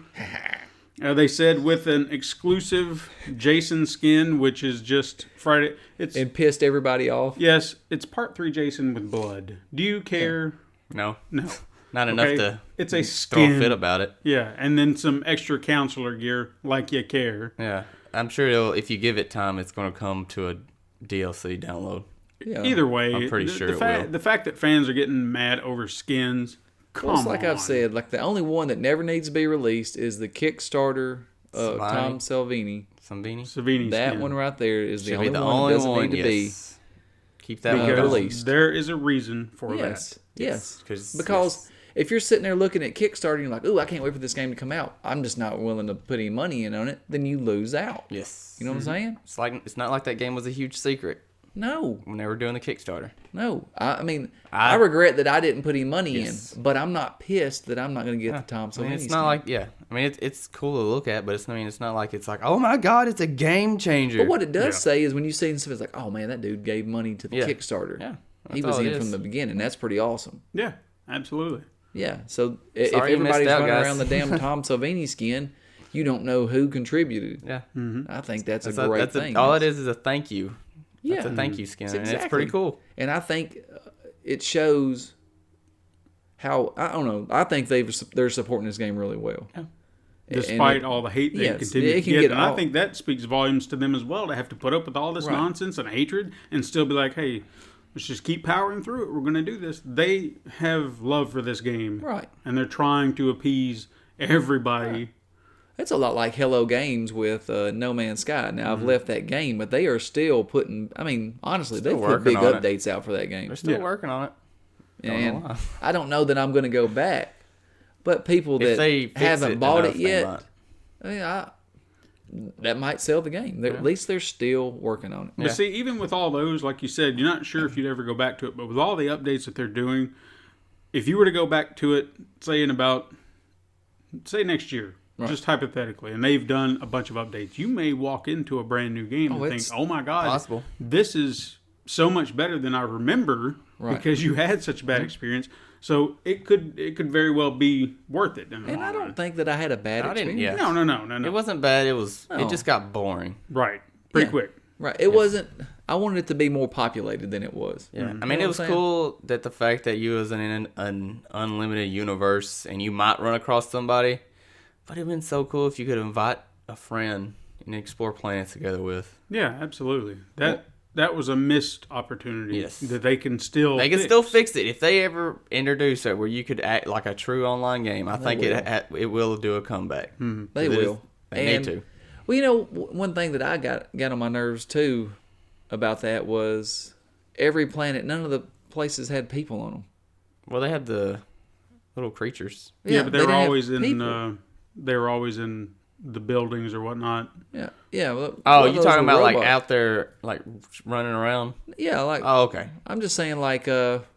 They said with an exclusive Jason skin, which is just Friday. And pissed everybody off. Yes, it's part 3 Jason with blood. Do you care? No. No. Not enough to it's a skin. throw a fit about it. Yeah, and then some extra counselor gear like you care. Yeah, I'm sure if you give it time, it's going to come to a DLC download. Yeah. Either way, I'm pretty sure it will. The fact that fans are getting mad over skins... It's like I've said, like the only one that never needs to be released is the Kickstarter of Tom Savini. Savini. That skin. one right there is the only one that doesn't need to be. Keep that one released. There is a reason for that. Yes. Because if you're sitting there looking at Kickstarter and you're like, "Ooh, I can't wait for this game to come out. I'm just not willing to put any money in on it," then you lose out. Yes. You know what I'm saying? It's not like that game was a huge secret. No. When they were doing the Kickstarter. No. I mean, I regret that I didn't put any money in, but I'm not pissed that I'm not going to get the Tom Savini. It's not like, I mean, it's cool to look at, but it's not like it's like, oh my God, it's a game changer. But what it does say is when you see stuff, it's like, oh man, that dude gave money to the Kickstarter. Yeah. He was in from the beginning. That's pretty awesome. Yeah, absolutely. Yeah. So if everybody's running around the damn Tom Savini skin, you don't know who contributed. Yeah. Mm-hmm. I think that's a great thing. All it is a thank you. Yeah. It's a thank you skin, Exactly. and it's pretty cool. And I think it shows how, I don't know, I think they're supporting this game really well. Yeah. Despite all the hate they continue to get. And I think that speaks volumes to them as well, to have to put up with all this nonsense and hatred and still be like, hey, let's just keep powering through it. We're going to do this. They have love for this game. Right. And they're trying to appease everybody. Right. It's a lot like Hello Games with No Man's Sky. Now, I've left that game, but they are still putting... I mean, honestly, they've put big updates out for that game. They're still working on it. And I don't know that I'm going to go back. But people that haven't bought it yet, that might sell the game. At least they're still working on it. But see, even with all those, like you said, you're not sure if you'd ever go back to it. But with all the updates that they're doing, if you were to go back to it, say next year, just hypothetically, and they've done a bunch of updates, you may walk into a brand new game and think, oh my God, possible. This is so much better than I remember because you had such a bad experience. So it could very well be worth it. And I don't think that I had a bad experience. Yeah. No. It wasn't bad. It just got boring. Right. Pretty quick. Right. It wasn't. I wanted it to be more populated than it was. Yeah. I mean, it was cool that the fact that you was in an unlimited universe and you might run across somebody, but it'd been so cool if you could invite a friend and explore planets together with. Yeah, absolutely. That was a missed opportunity. Yes. That they can still fix it. If they ever introduce it where you could act like a true online game, I think it will do a comeback. They will. They need to. Well, you know, one thing that I got on my nerves too about that was every planet, none of the places had people on them. Well, they had the little creatures. Yeah, but they were always in the buildings or whatnot. Yeah. Well, you talking about robots. Like out there, like running around? Yeah, like. Oh, okay. I'm just saying, like, that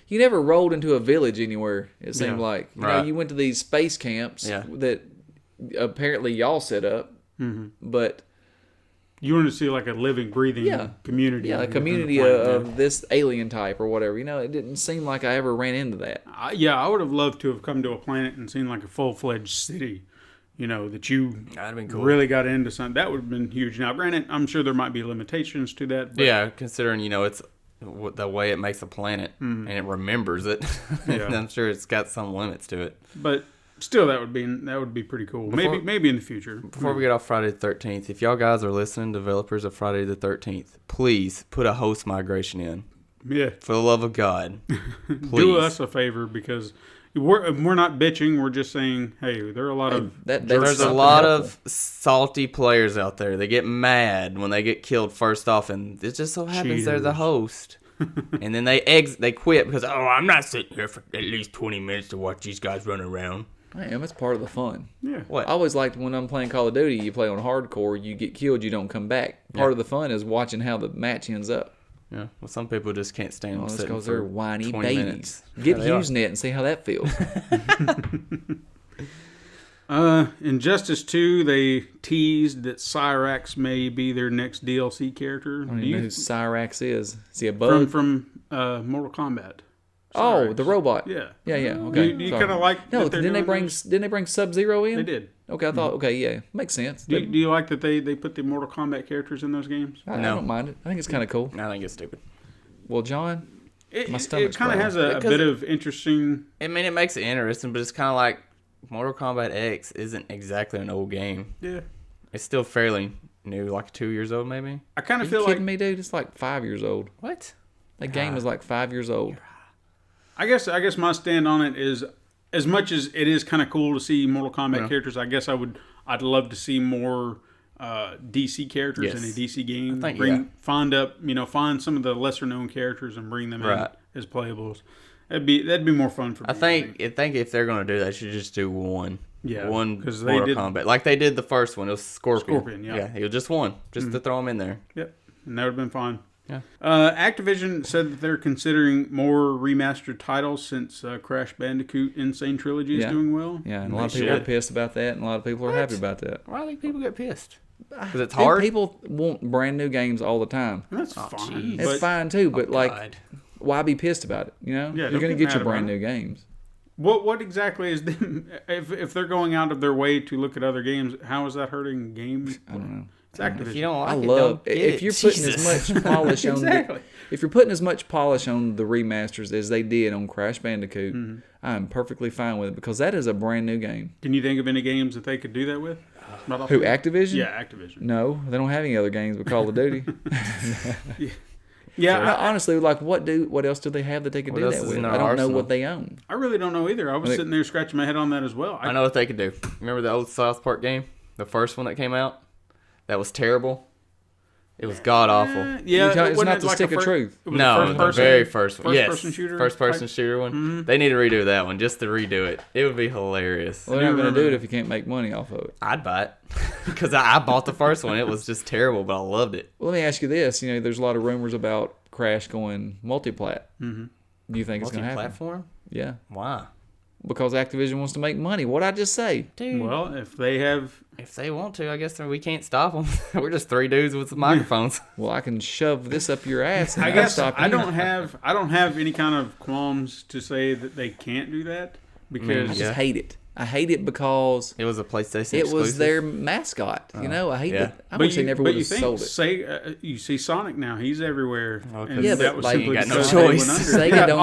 you never rolled into a village anywhere. It seemed like you know, you went to these space camps that apparently y'all set up, but you wanted to see like a living, breathing community. Yeah, a community of this alien type or whatever. You know, it didn't seem like I ever ran into that. I would have loved to have come to a planet and seen like a full-fledged city. You know, that you That'd been cool. Really got into something. That would have been huge. Now, granted, I'm sure there might be limitations to that. But yeah, considering, you know, it's the way it makes a planet and it remembers it. I'm sure it's got some limits to it. But still, that would be pretty cool. Maybe in the future. Before we get off Friday the 13th, if y'all guys are listening, developers of Friday the 13th, please put a host migration in. Yeah. For the love of God, please. Do us a favor because we're not bitching. We're just saying, hey, there are a lot of there's a lot of salty players out there. They get mad when they get killed first off, and it just so happens they're the host. And then they quit because I'm not sitting here for at least 20 minutes to watch these guys run around. I am. It's part of the fun. Yeah. What? I always liked when I'm playing Call of Duty, you play on hardcore, you get killed, you don't come back. Part of the fun is watching how the match ends up. Yeah. Well, some people just can't stand them sitting because for they're whiny 20 babies. minutes. Get Usenet and see how that feels. In Justice 2, they teased that Cyrax may be their next DLC character. I don't even know who Cyrax is. Is he a bug? From Mortal Kombat. Oh, the robot. Yeah. Yeah. Okay. Do you kind of like? No, didn't they bring Sub-Zero in? They did. Okay, I thought. Okay, yeah, makes sense. Do you like that they put the Mortal Kombat characters in those games? I don't mind it. I think it's kind of cool. I think it's stupid. Well, John, my it stomach's kind of has a bit of interesting. I mean, it makes it interesting, but it's kind of like Mortal Kombat X isn't exactly an old game. Yeah. It's still fairly new, like 2 years old, maybe. I kind of feel like. Kidding me, dude? It's like 5 years old. What? That game is like 5 years old. I guess my stand on it is, as much as it is kind of cool to see Mortal Kombat characters, I guess I'd love to see more DC characters in a DC game. I think, find some of the lesser known characters and bring them in as playables. That'd be more fun for me. I think if they're gonna do that, they should just do one. Yeah, one Mortal Kombat like they did the first one. It was Scorpion. Yeah, it was just one, to throw them in there. Yep, and that would have been fun. Yeah. Activision said that they're considering more remastered titles since Crash Bandicoot Insane Trilogy is doing well. Yeah, and a lot of people are pissed about that, and a lot of people are happy about that. Why do people get pissed? Because it's hard. People want brand new games all the time. That's fine. It's fine too, but why be pissed about it? You know, you're going to get your brand new games. What exactly is them? If they're going out of their way to look at other games, how is that hurting games? I don't know. It's Activision. If you don't like if you're putting as much polish on if you're putting as much polish on the remasters as they did on Crash Bandicoot, I'm perfectly fine with it because that is a brand new game. Can you think of any games that they could do that with? Who, Activision? Yeah, Activision. No, they don't have any other games but Call of Duty. Yeah, so, honestly, like what else do they have that they could do that with? I don't know what they own. I really don't know either. I was sitting there scratching my head on that as well. I know what they could do. Remember the old South Park game, the first one that came out? That was terrible. It was god awful. Yeah, it's not the stick of truth. No, the very first one. First-person shooter. First-person shooter one. Mm-hmm. They need to redo that one just to redo it. It would be hilarious. Well, they're not going to do it if you can't make money off of it. I'd buy it because I bought the first one. It was just terrible, but I loved it. Well, let me ask you this. You know, there's a lot of rumors about Crash going multiplat. Mm-hmm. Do you think it's going to happen? Multi-platform? Yeah. Why? Because Activision wants to make money. What'd I just say? Dude. Well, if they want to, I guess we can't stop them. We're just three dudes with some microphones. Well, I can shove this up your ass. And I guess stop I you. don't have any kind of qualms to say that they can't do that because I just hate it. I hate it because it was a PlayStation it exclusive. was their mascot. You know, I hate it. I wish they never would have sold it. You see Sonic now; he's everywhere. And yeah, that but was like, simply you got no because choice. they went under. Sega don't,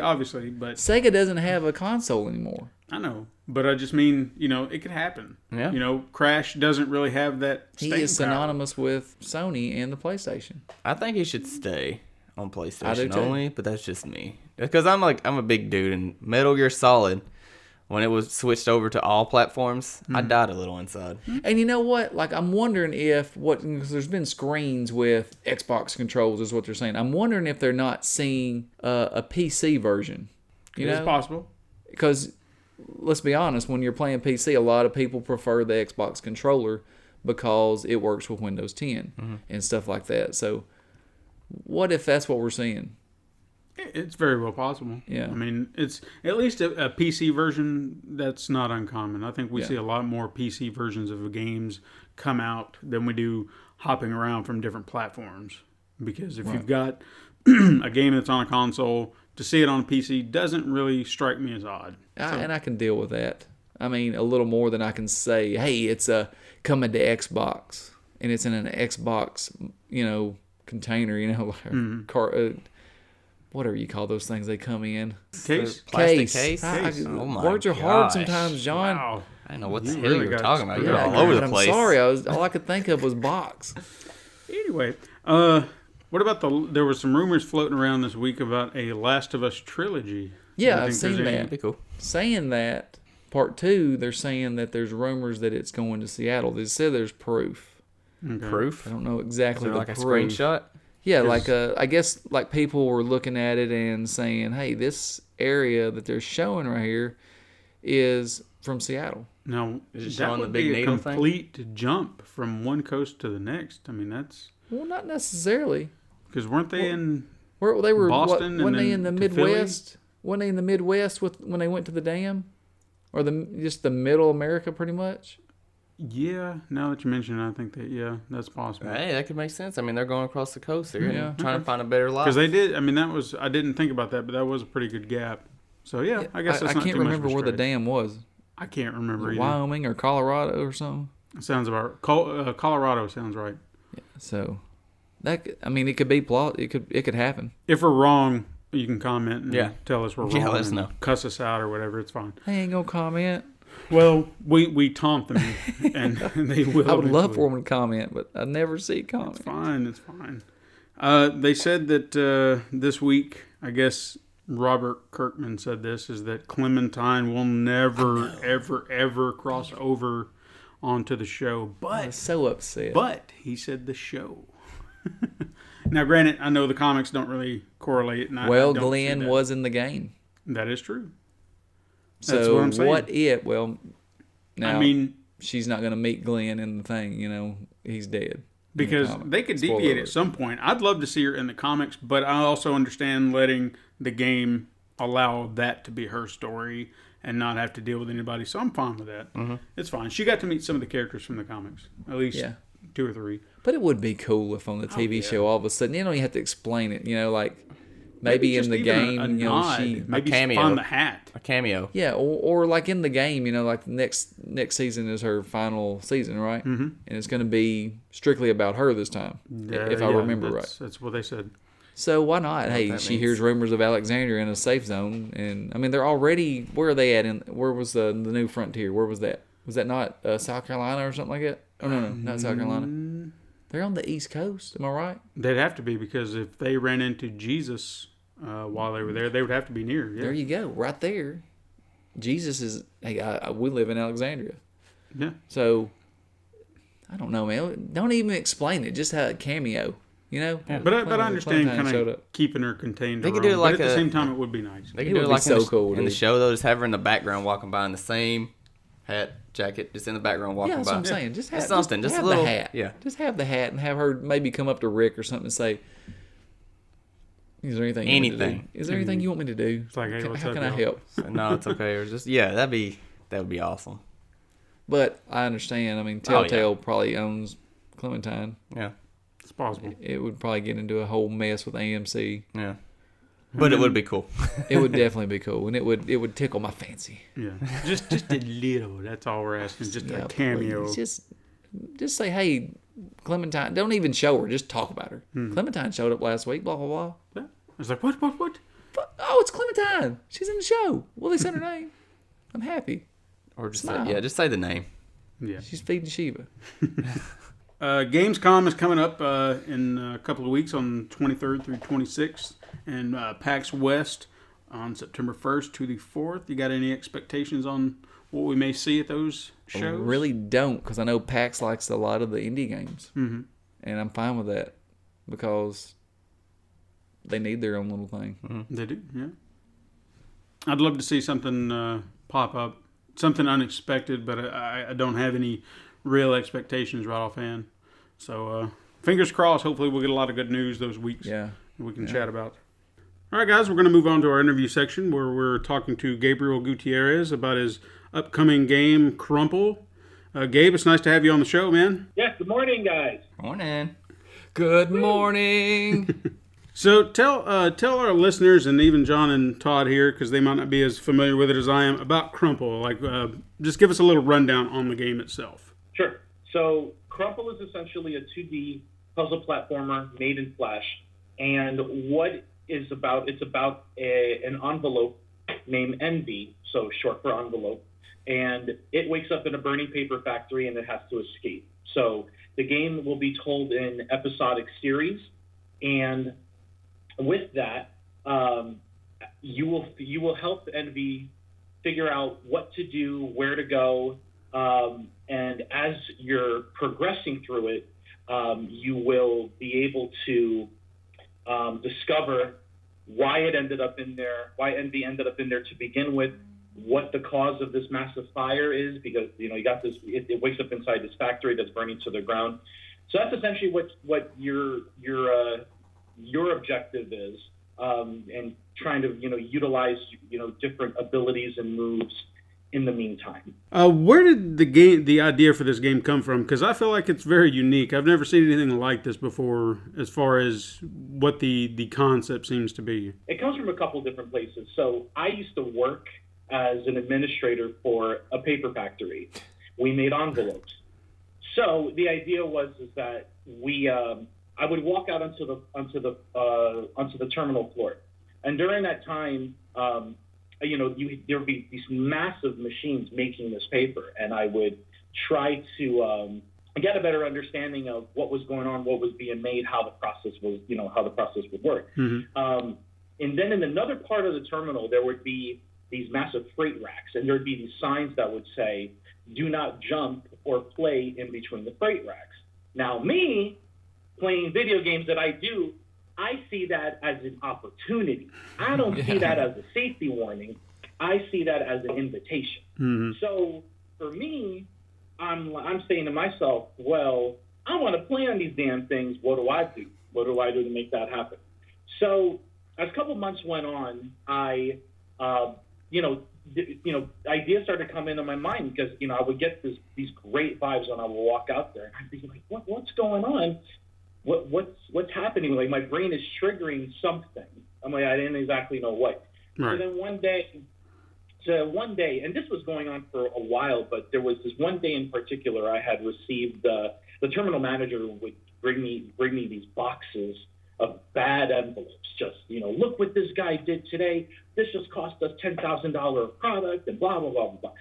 obviously, but Sega doesn't have a console anymore. I know. But I just mean, it could happen. Yeah. Crash doesn't really have that. He is synonymous with Sony and the PlayStation. I think he should stay on I do PlayStation too. only, but that's just me. Because I'm a big dude, and Metal Gear Solid, when it was switched over to all platforms, I died a little inside. And you know what? Like, I'm wondering because there's been screens with Xbox controls, is what they're saying. I'm wondering if they're not seeing a PC version. It's possible. Because let's be honest, when you're playing PC, a lot of people prefer the Xbox controller because it works with Windows 10 and stuff like that. So, what if that's what we're seeing? It's very well possible. Yeah. I mean, it's at least a PC version that's not uncommon. I think we see a lot more PC versions of games come out than we do hopping around from different platforms. Because if you've got a game that's on a console, to see it on a PC doesn't really strike me as odd. And I can deal with that. I mean, a little more than I can say, hey, it's coming to Xbox, and it's in an Xbox, container, whatever you call those things they come in. Case? Plastic case? Oh my words are hard sometimes, John. Wow. I don't know what the You hell really you were got talking about. screwed You're up. all over the I'm place. sorry. All I could think of was box. Anyway, what about there were some rumors floating around this week about a Last of Us trilogy. Yeah, I I've think there's seen any- that. That'd be cool. Saying that, part 2, they're saying that there's rumors that it's going to Seattle. They said there's proof. Okay. Proof? I don't know Is exactly there the like a proof. screenshot? Yeah, like I guess like people were looking at it and saying, "Hey, this area that they're showing right here is from Seattle." Now, Is it that showing would the big be a needle thing? complete jump from one coast to the next. I mean, that's Well, not necessarily. because weren't they in? Where they were, Boston and when they then in the to Philly? Midwest? When they in the Midwest when they went to the dam, or just the middle America, pretty much. Yeah, now that you mention it, I think that's possible. Hey, that could make sense. I mean, they're going across the coast. They're Yeah. trying to find a better life. Because they did. I mean, I didn't think about that, but that was a pretty good gap. So yeah, I guess that's I not can't too much remember of a where the stretch. dam was. I can't remember either. Wyoming or Colorado or something. Sounds about Colorado sounds right. So it could be plot. It could happen. If we're wrong, you can comment and tell us we're wrong. Yeah, let us and know. Cuss us out or whatever. It's fine. They ain't gonna comment. Well, we taunt them, and they will. I would love eventually. for them to comment, but I never see comment. It's fine. They said that this week, I guess Robert Kirkman said this, is that Clementine will never, ever cross over onto the show. I was so upset. But he said the show. Now, granted, I know the comics don't really correlate. And I don't see Glenn that. was in the game. That is true. So That's what I'm saying. Now I mean, she's not going to meet Glenn in the thing. He's dead. because they could deviate at some point. I'd love to see her in the comics, but I also understand letting the game allow that to be her story and not have to deal with anybody. So I'm fine with that. Mm-hmm. It's fine. She got to meet some of the characters from the comics, at least 2 or 3. But it would be cool if on the TV show all of a sudden you don't even have to explain it. Maybe in just the even game, a nod. she Maybe cameo. find the hat. A cameo. Yeah, or like in the game, like next season is her final season, right? Mm-hmm. And it's going to be strictly about her this time, if I remember right. That's what they said. So why not? Hey, she hears rumors of Alexandria in a safe zone, and I mean they're already. Where are they at? Where was the new frontier? Where was that? Was that not South Carolina or something like that? Oh no, not South Carolina. They're on the East Coast. Am I right? They'd have to be, because if they ran into Jesus while they were there, they would have to be near. Yeah. There you go, right there. Jesus is. Hey, we live in Alexandria. Yeah. So I don't know, man. Don't even explain it. Just have a cameo. Yeah. But I understand kind of keeping her contained. They could do it but at the same time, it would be nice. They It could do would it be like so cool, in the dude. show, though, just have her in the background walking by in the same hat, jacket, just in the background walking Yeah, that's by. what I'm saying. Just have something, just have a little the hat. yeah. Just have the hat and have her maybe come up to Rick or something and say, Is there anything? You want me to do? Is there anything you want me to do? It's like, hey, how can I help? No, it's okay. Or just that would be awesome. But I understand. I mean, Telltale probably owns Clementine. Yeah, it's possible. It would probably get into a whole mess with AMC. Yeah, but it would be cool. It would definitely be cool, and it would tickle my fancy. Yeah, just a little. That's all we're asking. Just a cameo. Please. Just say, hey, Clementine. Don't even show her. Just talk about her. Clementine showed up last week. Blah blah blah. Yeah. I was like, what? Oh, it's Clementine. She's in the show. Well, they said her name. I'm happy. Or just say the name. Yeah. She's feeding Shiva. Gamescom is coming up in a couple of weeks on 23rd through 26th, and PAX West on September 1st to the 4th. You got any expectations on what we may see at those shows? I really don't, because I know PAX likes a lot of the indie games, and I'm fine with that because they need their own little thing. Mm-hmm. They do, yeah. I'd love to see something pop up, something unexpected, but I don't have any real expectations right offhand. So fingers crossed. Hopefully we'll get a lot of good news those weeks. Yeah, we can chat about. All right, guys, we're going to move on to our interview section where we're talking to Gabriel Gutierrez about his upcoming game, Crumple. Gabe, it's nice to have you on the show, man. Yeah, good morning, guys. Morning. Good morning. So tell our listeners, and even John and Todd here, because they might not be as familiar with it as I am, about Crumple. Like, just give us a little rundown on the game itself. Sure. So Crumple is essentially a 2D puzzle platformer made in Flash. And what it's about an envelope named Enve, so short for envelope. And it wakes up in a burning paper factory and it has to escape. So the game will be told in episodic series. And with that, you will help Enve figure out what to do, where to go, and as you're progressing through it, you will be able to discover why it ended up in there, why Enve ended up in there to begin with, what the cause of this massive fire is, because you got this. It wakes up inside this factory that's burning to the ground. So that's essentially what your objective is, and trying to utilize different abilities and moves in the meantime. Where did the idea for this game come from? Because I feel like it's very unique. I've never seen anything like this before, as far as what the concept seems to be. It comes from a couple different places. So I used to work as an administrator for a paper factory. We made envelopes. So the idea was that I would walk out onto the terminal floor, and during that time, there would be these massive machines making this paper, and I would try to get a better understanding of what was going on, what was being made, how the process would work. Mm-hmm. And then in another part of the terminal, there would be these massive freight racks, and there would be these signs that would say, "Do not jump or play in between the freight racks." Now, me playing video games that I do, I see that as an opportunity. I don't see that as a safety warning. I see that as an invitation. Mm-hmm. So for me, I'm saying to myself, well, I want to play on these damn things. What do I do? What do I do to make that happen? So as a couple months went on, I, ideas started to come into my mind because, I would get these great vibes when I would walk out there, and I'd be like, what's going on? What's happening? Like, my brain is triggering something. I'm like, I didn't exactly know what. Right. So then one day, and this was going on for a while, but there was this one day in particular I had received, the terminal manager would bring me these boxes of bad envelopes. Just, look what this guy did today. This just cost us $10,000 product and blah, blah, blah, blah, blah.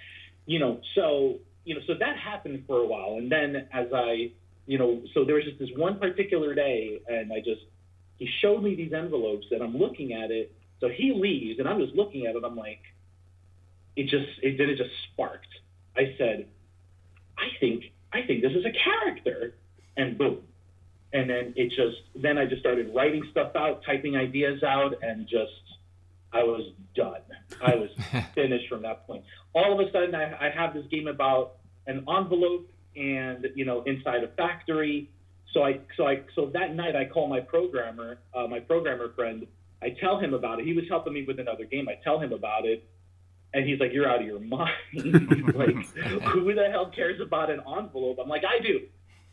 So that happened for a while. And then as so there was just this one particular day, and he showed me these envelopes, and I'm looking at it. So he leaves, and I'm just looking at it. I'm like, it just sparked. I said, I think this is a character, and boom. And then I just started writing stuff out, typing ideas out, and I was done. I was finished from that point. All of a sudden, I have this game about an envelope and inside a factory. So that night I call my programmer friend, I tell him about it. He was helping me with another game. I tell him about it, and he's like, "You're out of your mind." He's like, "Who the hell cares about an envelope?" I'm like, "I do."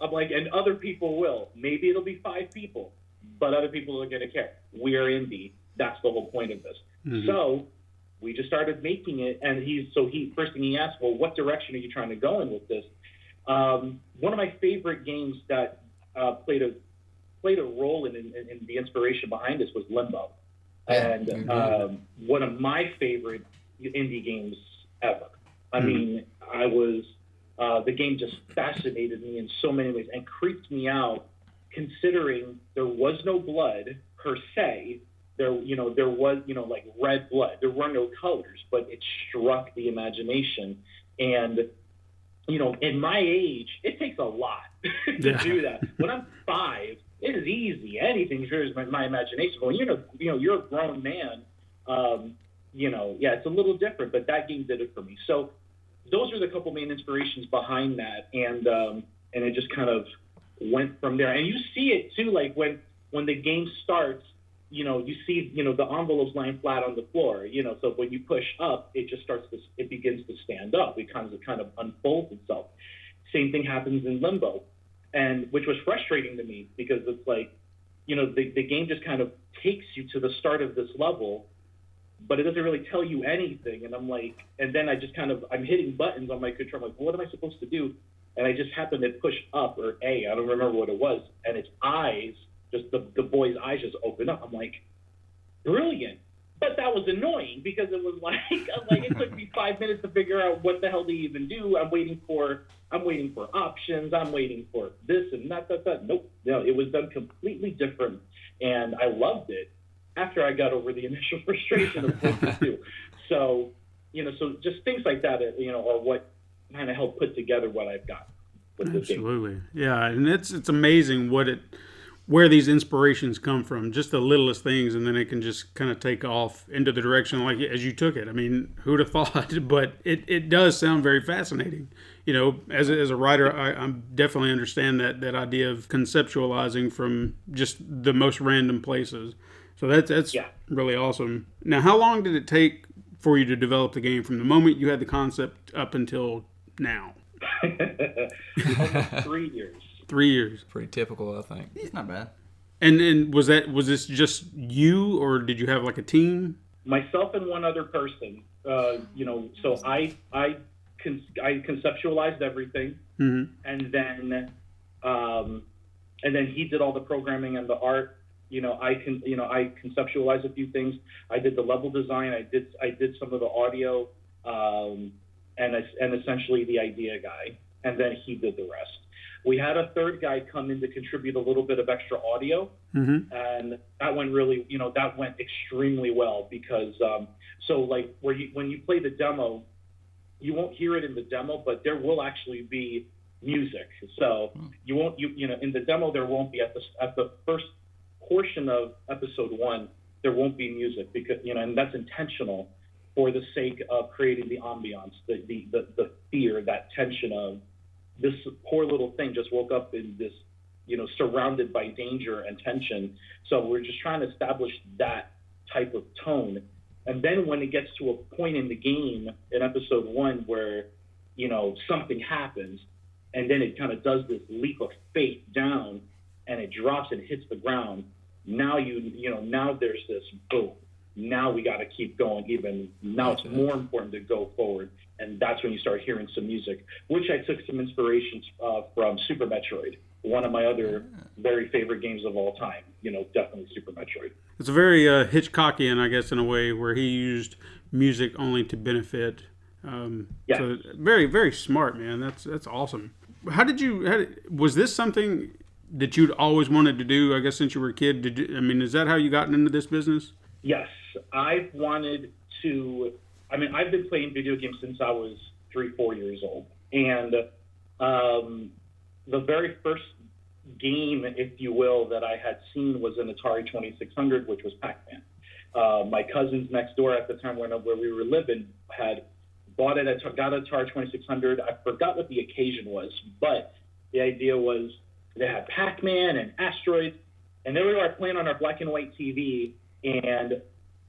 I'm like, "And other people will. Maybe it'll be 5 people, but other people are going to care. We're indie. That's the whole point of this." Mm-hmm. So we just started making it, and first thing he asked, "Well, what direction are you trying to go in with this?" One of my favorite games that played a role in the inspiration behind this was Limbo, and one of my favorite indie games ever. I mean, the game just fascinated me in so many ways and creeped me out, considering there was no blood per se. There was like red blood. There were no colors, but it struck the imagination. And in my age, it takes a lot to do that. When I'm 5, it is easy. Anything triggers my imagination. But when you're a grown man, it's a little different. But that game did it for me. So those are the couple main inspirations behind that, and it just kind of went from there. And you see it too, like when the game starts, you see the envelopes lying flat on the floor. So when you push up, it just it begins to stand up. It kind of unfolds itself. Same thing happens in Limbo, and which was frustrating to me because it's like, the game just kind of takes you to the start of this level, but it doesn't really tell you anything. And I'm like, and then I just I'm hitting buttons on my controller. I'm like, what am I supposed to do? And I just happened to push up or A, I don't remember what it was, and its eyes, just the boy's eyes just open up. I'm like, brilliant. But that was annoying because it was like it took me 5 minutes to figure out what the hell to even do. I'm waiting for options. I'm waiting for this and that. Nope. No, it was done completely different, and I loved it after I got over the initial frustration of what to do. So, so just things like that, are what kind of helped put together what I've got with this game. Absolutely. Yeah, and it's amazing where these inspirations come from, just the littlest things, and then it can just kind of take off into the direction like as you took it. I mean, who'd have thought? But it does sound very fascinating. As a writer, I definitely understand that idea of conceptualizing from just the most random places. So that's really awesome. Now, how long did it take for you to develop the game from the moment you had the concept up until now? Almost 3 years. 3 years. Pretty typical, I think. It's not bad. And was this just you, or did you have like a team? Myself and one other person. So I conceptualized everything, mm-hmm. and then he did all the programming and the art. I conceptualized a few things. I did the level design. I did some of the audio, and essentially the idea guy, and then he did the rest. We had a third guy come in to contribute a little bit of extra audio, mm-hmm. and that went really, that went extremely well because, so like when you play the demo, you won't hear it in the demo, but there will actually be music. So you won't, in the demo there won't be at the first portion of episode 1, there won't be music because, and that's intentional for the sake of creating the ambiance, the fear, that tension of, this poor little thing just woke up in this, surrounded by danger and tension. So we're just trying to establish that type of tone. And then when it gets to a point in the game in episode 1 where, something happens, and then it kind of does this leap of faith down, and it drops and hits the ground. Now now there's this boom. Now we got to keep going. Now it's more important to go forward, and that's when you start hearing some music, which I took some inspirations from Super Metroid, one of my other very favorite games of all time. Definitely Super Metroid. It's a very Hitchcockian, I guess, in a way, where he used music only to benefit. So very, very smart, man. That's awesome. Was this something that you'd always wanted to do? I guess since you were a kid, is that how you got into this business? Yes, I've wanted to. I've been playing video games since I was 3-4 years old, and the very first game, if you will, that I had seen was an Atari 2600, which was Pac-Man. My cousins next door at the time where we were living had got an Atari 2600. I forgot what the occasion was, but the idea was they had Pac-Man and Asteroids, and there we are playing on our black and white TV. and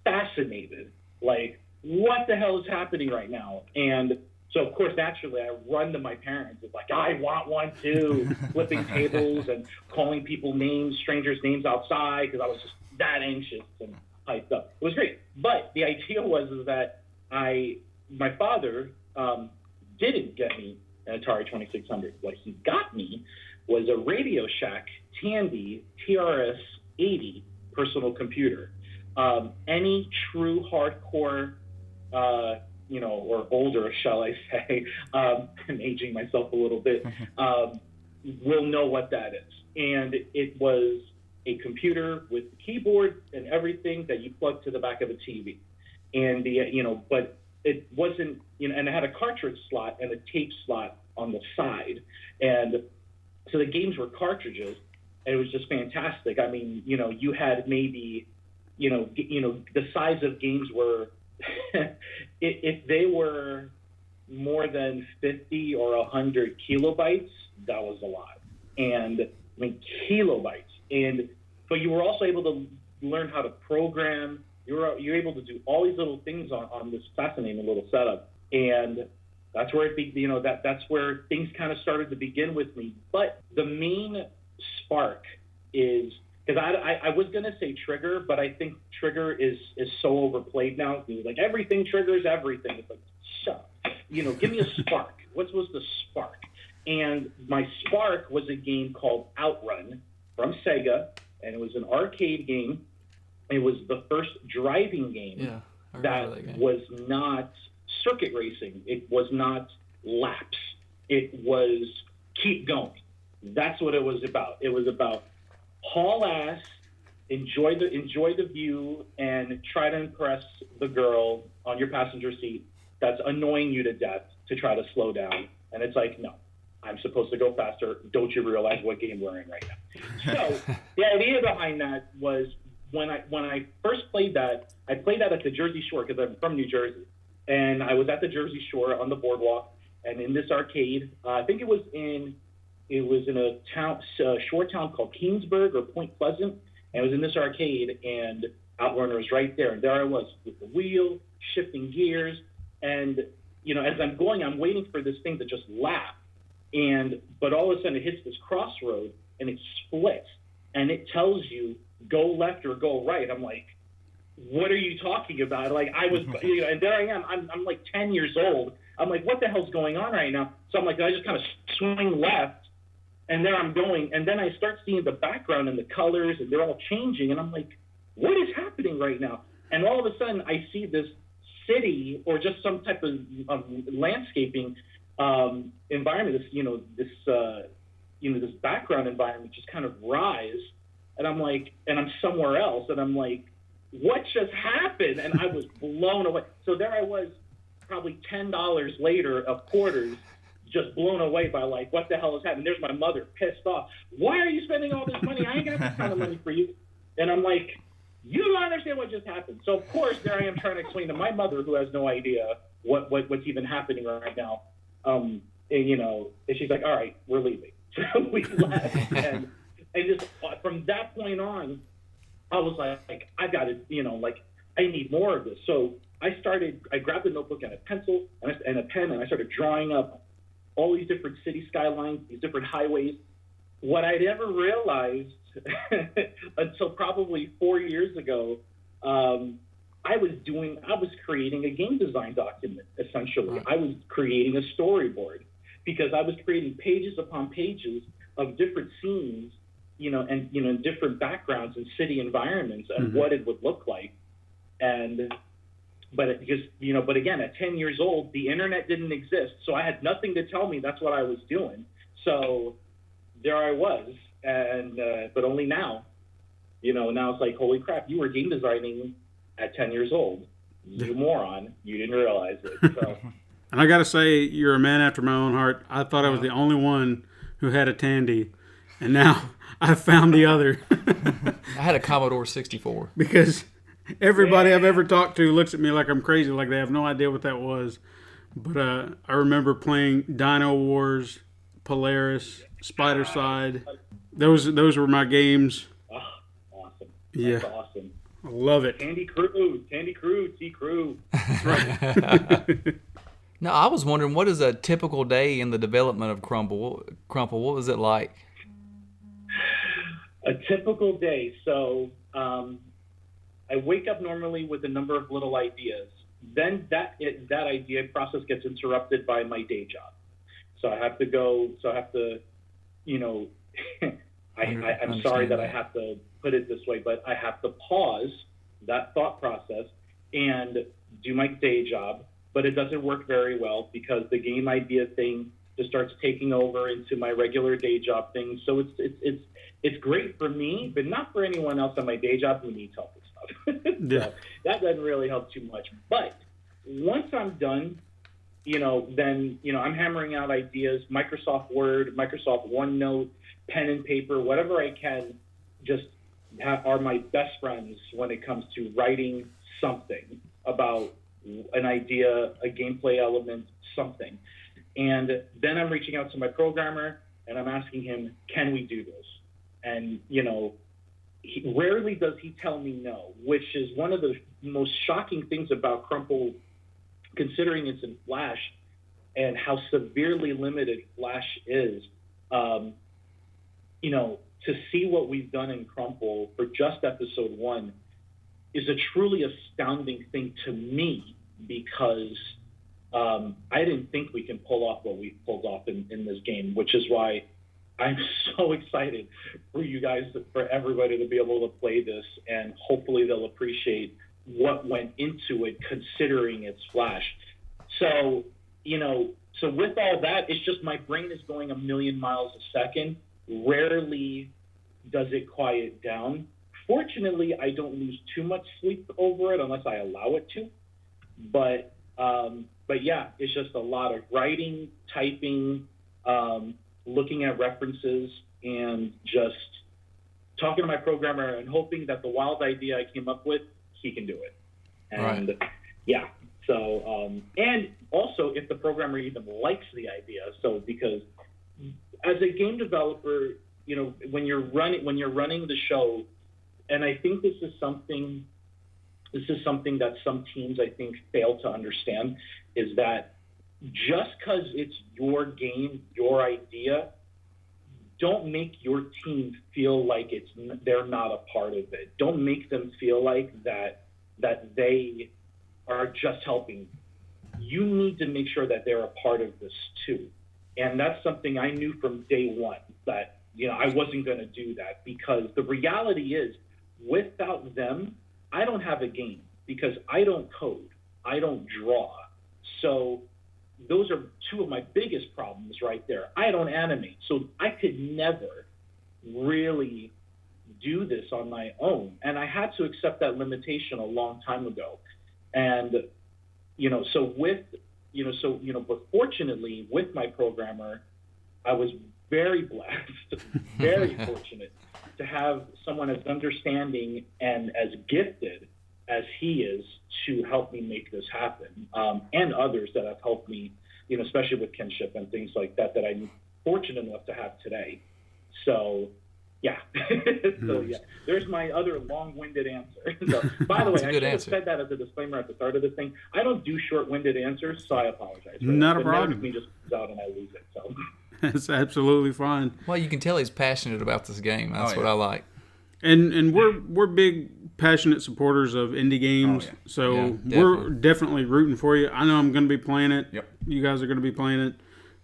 fascinated. Like, what the hell is happening right now? And so, of course, naturally, I run to my parents. It's like, I want one too. Flipping tables and calling people names, strangers' names outside, because I was just that anxious and hyped up. It was great. But the idea was is that my father didn't get me an Atari 2600. What he got me was a Radio Shack Tandy TRS-80 personal computer. Any true hardcore, or older, shall I say, I'm aging myself a little bit, will know what that is. And it was a computer with the keyboard and everything that you plug to the back of a TV. And but it wasn't, and it had a cartridge slot and a tape slot on the side. And so the games were cartridges, and it was just fantastic. I mean, you had maybe, the size of games were, if they were more than 50 or 100 kilobytes, that was a lot. And I mean, kilobytes. But you were also able to learn how to program. You're able to do all these little things on this fascinating little setup. And that's where that's where things kind of started to begin with me. But the main spark is, because I was going to say Trigger, but I think Trigger is so overplayed now. Like, everything triggers everything. It's like, shut up. Give me a spark. What was the spark? And my spark was a game called Outrun from Sega, and it was an arcade game. It was the first driving game that was not circuit racing. It was not laps. It was keep going. That's what it was about. It was about haul ass, enjoy the view, and try to impress the girl on your passenger seat that's annoying you to death to try to slow down. And it's like, no, I'm supposed to go faster. Don't you realize what game we're in right now? So the idea behind that was, when I first played that, I played that at the Jersey Shore, because I'm from New Jersey. And I was at the Jersey Shore on the boardwalk, and in this arcade, I think it was in a town, shore town called Kingsburg or Point Pleasant, and it was in this arcade, and Outrunner was right there. And there I was with the wheel, shifting gears, and as I'm going, I'm waiting for this thing to just lap, but all of a sudden it hits this crossroad, and it splits, and it tells you go left or go right. I'm like, what are you talking about? Like, I was, and there I am. I'm like 10 years old. I'm like, what the hell's going on right now? So I'm like, I just kind of swing left, and there I'm going. And then I start seeing the background and the colors, and they're all changing. And I'm like, what is happening right now? And all of a sudden, I see this city or just some type of landscaping environment. This background environment just kind of rise. And I'm like, and I'm somewhere else, and I'm like, what just happened? And I was blown away. So there I was, probably $10 later of quarters, just blown away by, like, what the hell is happening? There's my mother pissed off. Why are you spending all this money? I ain't got this kind of money for you. And I'm like, you don't understand what just happened. So of course there I am trying to explain to my mother, who has no idea what's even happening right now. And she's like, all right, we're leaving. So we left, and just from that point on, I was like, I got to, I need more of this. So I grabbed a notebook and a pencil and a pen, and I started drawing up all these different city skylines, these different highways. What I never realized until probably 4 years ago, I was creating a game design document, essentially. I was creating a storyboard, because I was creating pages upon pages of different scenes, and different backgrounds and city environments, and what it would look like. But again, at 10 years old, the internet didn't exist, so I had nothing to tell me that's what I was doing. So there I was, but only now, now it's like, holy crap, you were game designing at 10 years old. You moron, you didn't realize it. So. And I got to say, you're a man after my own heart. I thought I was the only one who had a Tandy, and now I found the other. I had a Commodore 64. Because everybody I've ever talked to looks at me like I'm crazy, like they have no idea what that was. But I remember playing Dino Wars, Polaris, Spider Side. Those were my games. Oh, awesome. Yeah. That's awesome. I love it. Tandy Crew, T-Crew. That's right. Now, I was wondering, what is a typical day in the development of Crumple? What was it like? A typical day. So I wake up normally with a number of little ideas. Then that idea process gets interrupted by my day job. So I have to, you know, I'm sorry that I have to put it this way, but I have to pause that thought process and do my day job. But it doesn't work very well because the game idea thing just starts taking over into my regular day job thing. So it's great for me, but not for anyone else on my day job who needs help with stuff. So that doesn't really help too much. But once I'm done, you know, then, you know, I'm hammering out ideas, Microsoft Word, Microsoft OneNote, pen and paper, whatever I can, just are my best friends when it comes to writing something about an idea, a gameplay element, something. And then I'm reaching out to my programmer and I'm asking him, can we do this? And, you know, rarely does he tell me no, which is one of the most shocking things about Crumple, considering it's in Flash and how severely limited Flash is. You know, to see what we've done in Crumple for just episode 1 is a truly astounding thing to me, because I didn't think we can pull off what we pulled off in this game, which is why I'm so excited for you guys, for everybody to be able to play this, and hopefully they'll appreciate what went into it considering it's Flash. So, you know, so with all that, it's just my brain is going a million miles a second. Rarely does it quiet down. Fortunately, I don't lose too much sleep over it unless I allow it to. But yeah, it's just a lot of writing, typing, looking at references, and just talking to my programmer and hoping that the wild idea I came up with, he can do it. And right. Yeah, so and also if the programmer even likes the idea. So because as a game developer, you know, when you're running the show, and I think this is something that some teams, I think, fail to understand, is that just because it's your game, your idea, don't make your team feel like they're not a part of it. Don't make them feel like that they are just helping. You need to make sure that they're a part of this too. And that's something I knew from day one, that, you know, I wasn't going to do that, because the reality is, without them, I don't have a game, because I don't code, I don't draw. So those are two of my biggest problems right there. I don't animate, so I could never really do this on my own. And I had to accept that limitation a long time ago. And, you know, but fortunately with my programmer, I was very blessed, very fortunate to have someone as understanding and as gifted as he is to help me make this happen, and others that have helped me, you know, especially with kinship and things like that I'm fortunate enough to have today. So, yeah. So, yeah, there's my other long-winded answer. So, by the way, I should have said that as a disclaimer at the start of this thing. I don't do short-winded answers, so I apologize. Not a problem. Me just comes out and I lose it. So. That's absolutely fine. Well, you can tell he's passionate about this game. That's what I like. And we're big, passionate supporters of indie games. So we're definitely rooting for you. I know I'm going to be playing it. Yep. You guys are going to be playing it.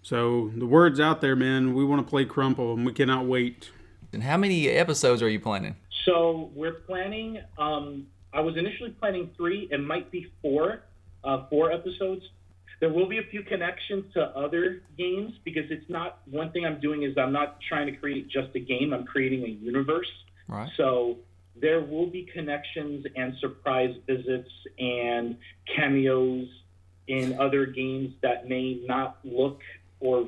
So the word's out there, man. We want to play Crumple, and we cannot wait. And how many episodes are you planning? So we're planning, I was initially planning 3. It might be 4 episodes. There will be a few connections to other games, because it's not, one thing I'm doing is I'm not trying to create just a game. I'm creating a universe. Right. So there will be connections and surprise visits and cameos in other games that may not look or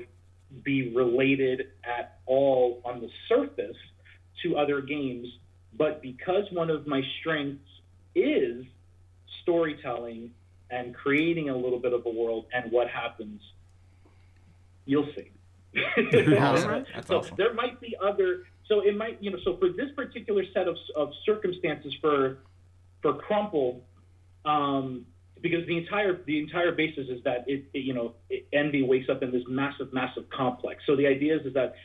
be related at all on the surface to other games. But because one of my strengths is storytelling and creating a little bit of a world and what happens, you'll see. That's so awesome. There might be other, so it might, you know, so for this particular set of circumstances for for Crumple, because the entire basis is that Enve wakes up in this massive complex. So the idea is that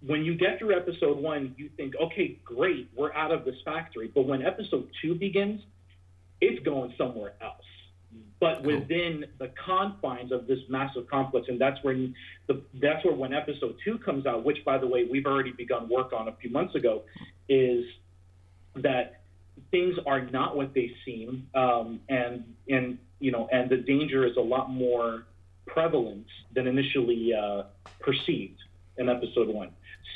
when you get through episode 1, you think, okay, great, we're out of this factory. But when episode 2 begins, it's going somewhere else. But within the confines of this massive complex, and that's where when episode 2 comes out, which, by the way, we've already begun work on a few months ago, is that things are not what they seem, and the danger is a lot more prevalent than initially perceived in episode 1.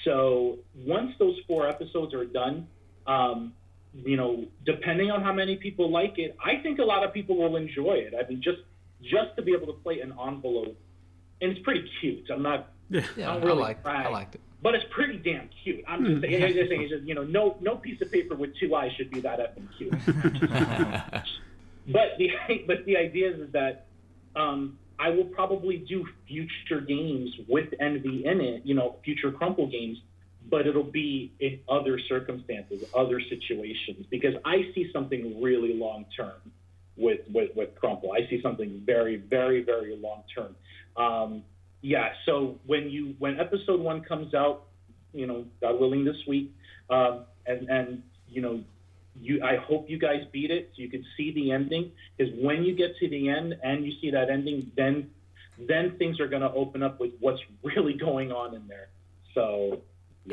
So once those 4 episodes are done, depending on how many people like it, I think a lot of people will enjoy it. I mean, just to be able to play an envelope, and it's pretty cute. I'm not. Yeah, I don't really I liked it. But it's pretty damn cute. I'm just saying, no piece of paper with 2 eyes should be that effing cute. But the idea is that I will probably do future games with Enve in it, future Crumple games, but it'll be in other circumstances, other situations, because I see something really long term with Crumple. I see something very, very, very long term. So when episode 1 comes out, God willing, this week, I hope you guys beat it so you can see the ending, because when you get to the end and you see that ending, then things are going to open up with what's really going on in there. So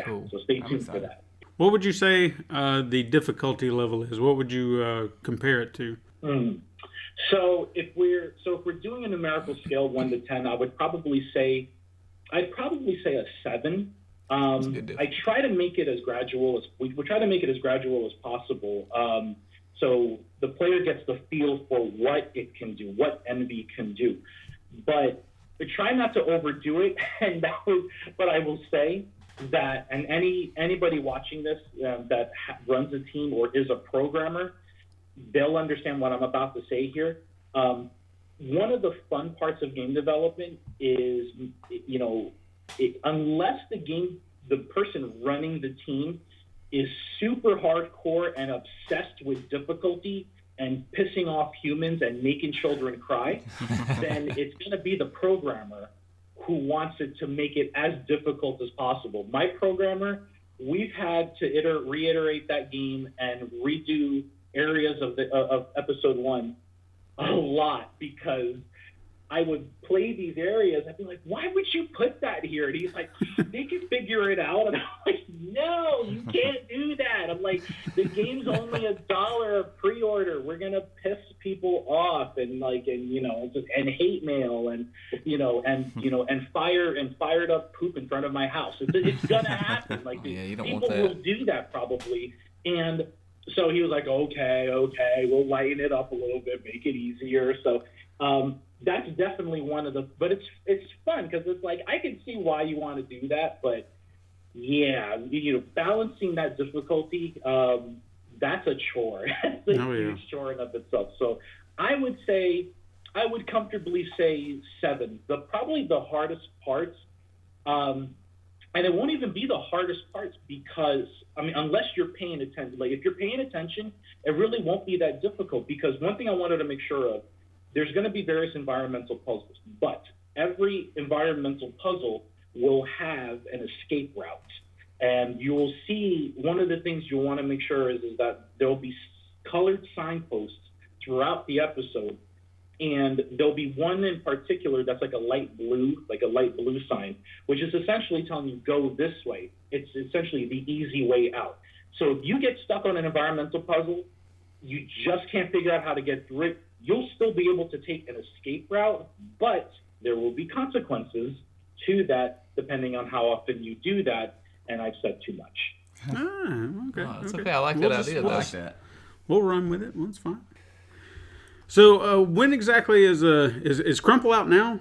Cool. So stay tuned for that. What would you say the difficulty level is? What would you compare it to? So if we're doing a numerical scale 1 to 10, I'd probably say a 7. I try to make it as gradual as we try to make it as gradual as possible. So the player gets the feel for what it can do, what Enve can do, but try not to overdo it. And but I will say that, and anybody watching this that runs a team or is a programmer, they'll understand what I'm about to say here. One of the fun parts of game development is, unless the person running the team is super hardcore and obsessed with difficulty and pissing off humans and making children cry, then it's going to be the programmer who wants it to make it as difficult as possible. My programmer, we've had to reiterate that game and redo areas of episode 1 a lot, because I would play these areas. I'd be like, why would you put that here? And he's like, they can figure it out. And I'm like, no, you can't do that. I'm like, the game's only $1 of pre-order. We're going to piss people off and hate mail and fired up poop in front of my house. It's going to happen. Like, you don't people want that. will do that probably. And so he was like, okay, we'll lighten it up a little bit, make it easier. So, that's definitely one of the, but it's fun because it's like, I can see why you want to do that, but yeah, balancing that difficulty, that's a chore. It's a huge chore in of itself. So I would comfortably say 7. Probably the hardest parts, and it won't even be the hardest parts because, unless you're paying attention. Like, if you're paying attention, it really won't be that difficult, because one thing I wanted to make sure of, there's going to be various environmental puzzles, but every environmental puzzle will have an escape route. And you will see, one of the things you'll want to make sure is that there'll be colored signposts throughout the episode. And there'll be one in particular that's like a light blue sign, which is essentially telling you, go this way. It's essentially the easy way out. So if you get stuck on an environmental puzzle, you just can't figure out how to get through it, you'll still be able to take an escape route, but there will be consequences to that depending on how often you do that, and I've said too much. Okay. Oh, it's okay. I like that idea. I like that. We'll run with it. Well, it's fine. So when exactly is Crumple out now?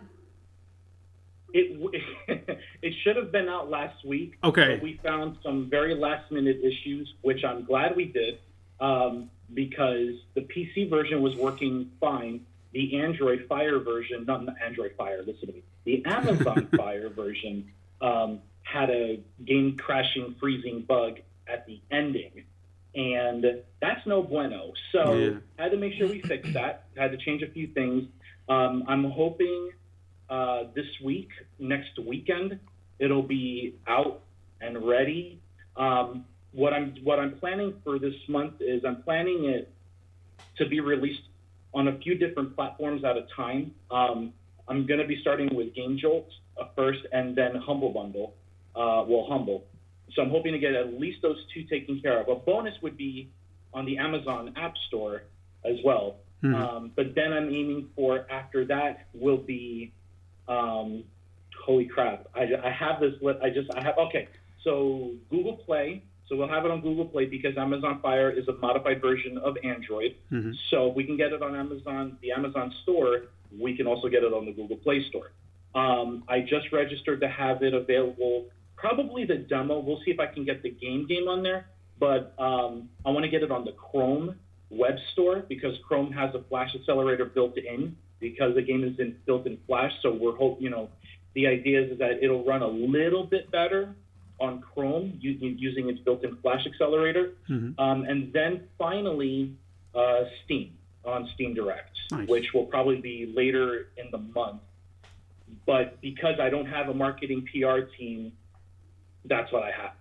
It should have been out last week. Okay. But we found some very last-minute issues, which I'm glad we did. Because the PC version was working fine. The Android Fire version, not the Android Fire, listen to me. The Amazon Fire version had a game crashing, freezing bug at the ending. and that's no bueno. So I had to make sure we fix that. I had to change a few things. I'm hoping this week, next weekend, it'll be out and ready. What I'm planning for this month is I'm planning it to be released on a few different platforms at a time. I'm going to be starting with Game Jolt first, and then Humble Bundle. Humble. So I'm hoping to get at least those two taken care of. A bonus would be on the Amazon App Store as well. But then I'm aiming for, after that, will be, holy crap. I have this, okay. So Google Play. So we'll have it on Google Play because Amazon Fire is a modified version of Android. So if we can get it on Amazon, the Amazon Store, we can also get it on the Google Play Store. I just registered to have it available. Probably the demo. We'll see if I can get the game on there. But I want to get it on the Chrome web store because Chrome has a Flash accelerator built in because the game is built in Flash. So the idea is that it'll run a little bit better on Chrome using its built-in Flash accelerator. And then finally, Steam on Steam Direct, which will probably be later in the month. But because I don't have a marketing PR team, that's what I have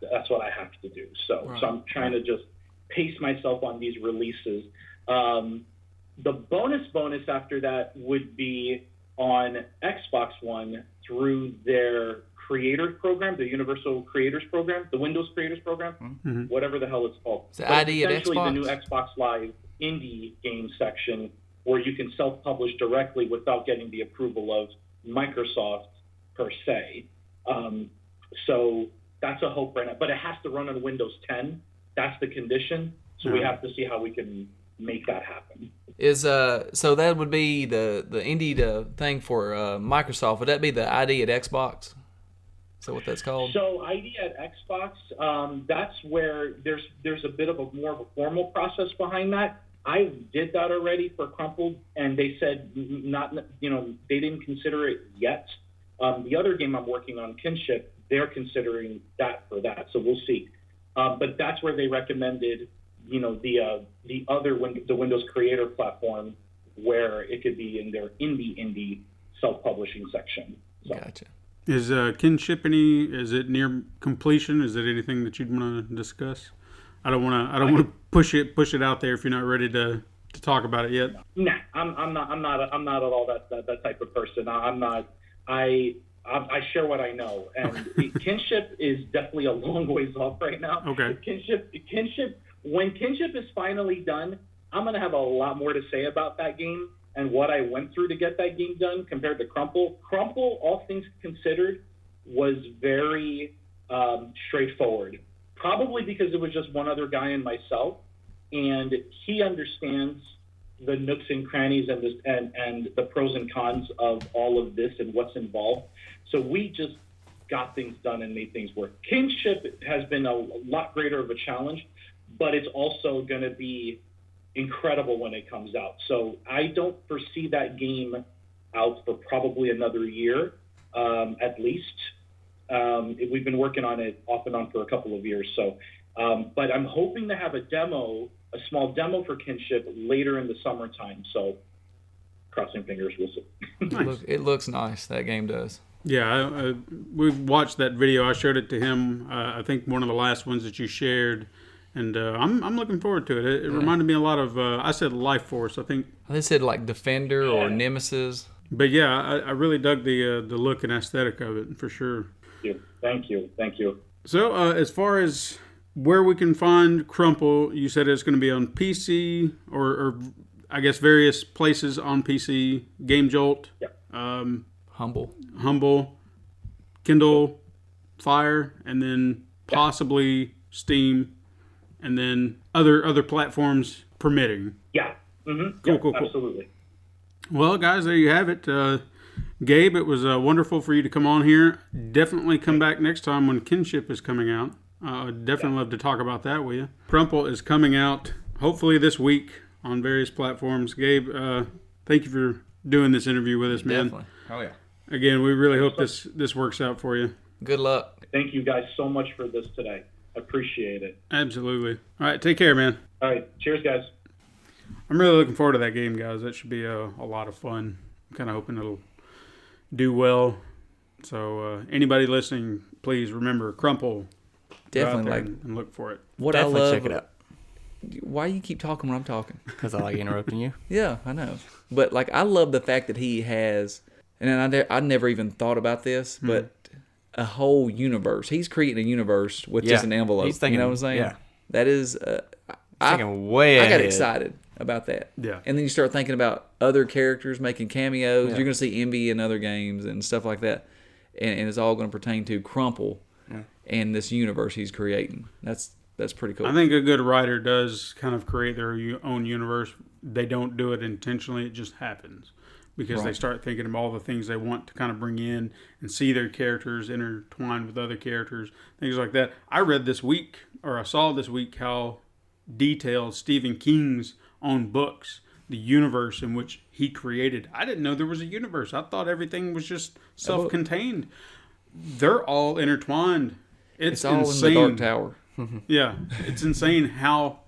to do. So I'm trying to just pace myself on these releases. The bonus after that would be on Xbox One through their creator program, the Universal Creators Program, the Windows Creators Program, whatever the hell it's called. It's the ID at essentially Xbox. The new Xbox Live indie game section where you can self-publish directly without getting the approval of Microsoft per se. So that's a hope right now. But it has to run on Windows 10. That's the condition. So we have to see how we can make that happen. So that would be the indie thing for Microsoft. Would that be the ID at Xbox? Is that what that's called? So ID at Xbox, that's where there's a bit of more of a formal process behind that. I did that already for Crumple, and they said they didn't consider it yet. The other game I'm working on, Kinship, they're considering that for that. So we'll see. But that's where they recommended, the Windows Creator platform, where it could be in their indie self-publishing section. So. Gotcha. Is Kinship is it near completion? Is it anything that you'd want to discuss? I don't want to push it out there if you're not ready to talk about it yet. Nah, I'm not at all that type of person. I'm not. I share what I know, and Kinship is definitely a long ways off right now. Okay. Kinship. When Kinship is finally done, I'm gonna have a lot more to say about that game and what I went through to get that game done compared to Crumple. Crumple, all things considered, was very straightforward. Probably because it was just one other guy and myself, and he understands the nooks and crannies and the pros and cons of all of this and what's involved. So we just got things done and made things work. Kinship has been a lot greater of a challenge, but it's also going to be incredible when it comes out. So I don't foresee that game out for probably another year, at least. We've been working on it off and on for a couple of years. So, but I'm hoping to have a small demo for Kinship later in the summertime. So crossing fingers, we'll see. Nice. It looks nice. That game does. Yeah, we've watched that video. I showed it to him. I think one of the last ones that you shared. And I'm looking forward to it. It reminded me a lot of, I said Life Force, I think. They said like Defender or Nemesis. But yeah, I really dug the look and aesthetic of it, for sure. Thank you. So as far as where we can find Crumple, you said it's going to be on PC or I guess various places on PC, Game Jolt, Humble, Kindle, Fire, and then possibly Steam. And then other platforms permitting. Yeah. Mm-hmm. Cool. Absolutely. Well, guys, there you have it. Gabe, it was wonderful for you to come on here. Definitely come back next time when Kinship is coming out. I'd definitely love to talk about that with you. Crumple is coming out hopefully this week on various platforms. Gabe, thank you for doing this interview with us, man. Definitely. Oh, yeah. Again, we really hope this works out for you. Good luck. Thank you guys so much for this today. Appreciate it. Absolutely. All right, take care, man. All right, cheers, guys. I'm really looking forward to that game, guys. That should be a lot of fun. I'm kind of hoping it'll do well. So anybody listening, please remember Crumple. Definitely, like, and look for it. What Definitely I love. check it out. Why you keep talking when I'm talking? Because I like interrupting you. Yeah, I know. But like, I love the fact that he has, and I never even thought about this, but a whole universe. He's creating a universe with just an envelope. He's thinking, you know what I'm saying? Yeah. That is, Thinking way I got ahead. excited about that. Yeah. And then you start thinking about other characters making cameos. Yeah. You're going to see Enve in other games and stuff like that. And it's all going to pertain to Crumple and this universe he's creating. That's pretty cool. I think a good writer does kind of create their own universe. They don't do it intentionally. It just happens because they start thinking of all the things they want to kind of bring in and see their characters intertwined with other characters, things like that. I read this week, or I saw this week, how detailed Stephen King's own books, the universe in which he created. I didn't know there was a universe. I thought everything was just self-contained. They're all intertwined. It's all insane. in the Dark Tower. Yeah, it's insane how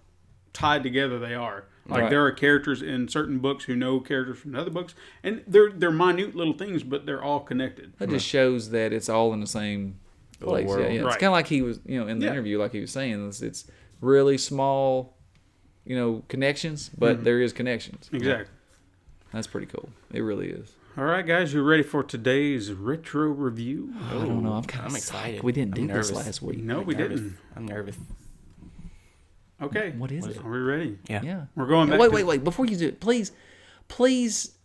tied together they are. Like there are characters in certain books who know characters from other books, and they're minute little things, but they're all connected. That just shows that it's all in the same place. world. Yeah. It's Right. kind of like he was, in the interview, like he was saying, it's really small, connections, but there is connections. Exactly. That's pretty cool. It really is. All right, guys, you ready for today's retro review? I don't know. I'm excited. We didn't I'm do nervous. this last week. No, we didn't. I'm nervous. Okay. What is it? Are we ready? Yeah. Yeah. We're going back. Wait. Before you do it, please,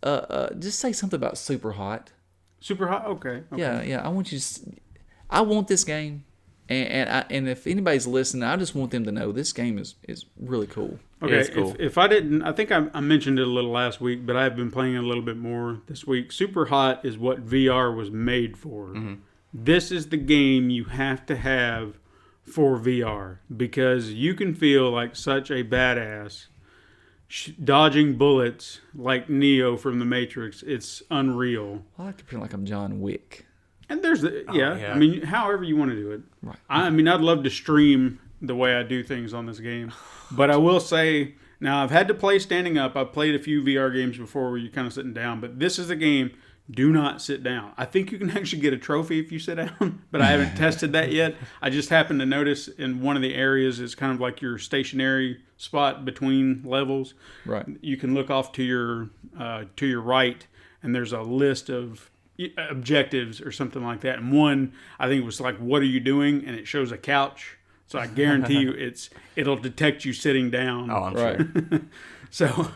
just say something about Super Hot. Super hot. Okay. Yeah. I want you. I want this game, and if anybody's listening, I just want them to know this game is really cool. Okay. It's cool. If I didn't, I think I mentioned it a little last week, but I've been playing it a little bit more this week. Super hot is what VR was made for. Mm-hmm. This is the game you have to have for VR because you can feel like such a badass dodging bullets like Neo from the Matrix. It's unreal. I like to pretend like I'm John Wick. And there's yeah. I mean, however you want to do it. Right. I mean, I'd love to stream the way I do things on this game, but I will say now I've had to play standing up. I've played a few VR games before where you're kind of sitting down, but this is a game. Do not sit down. I think you can actually get a trophy if you sit down, but I haven't tested that yet. I just happened to notice in one of the areas it's kind of like your stationary spot between levels. Right. You can look off to your right, and there's a list of objectives or something like that. And one, I think, was like, "What are you doing?" And it shows a couch. So I guarantee you, it'll detect you sitting down. Oh, I'm Right. sure. So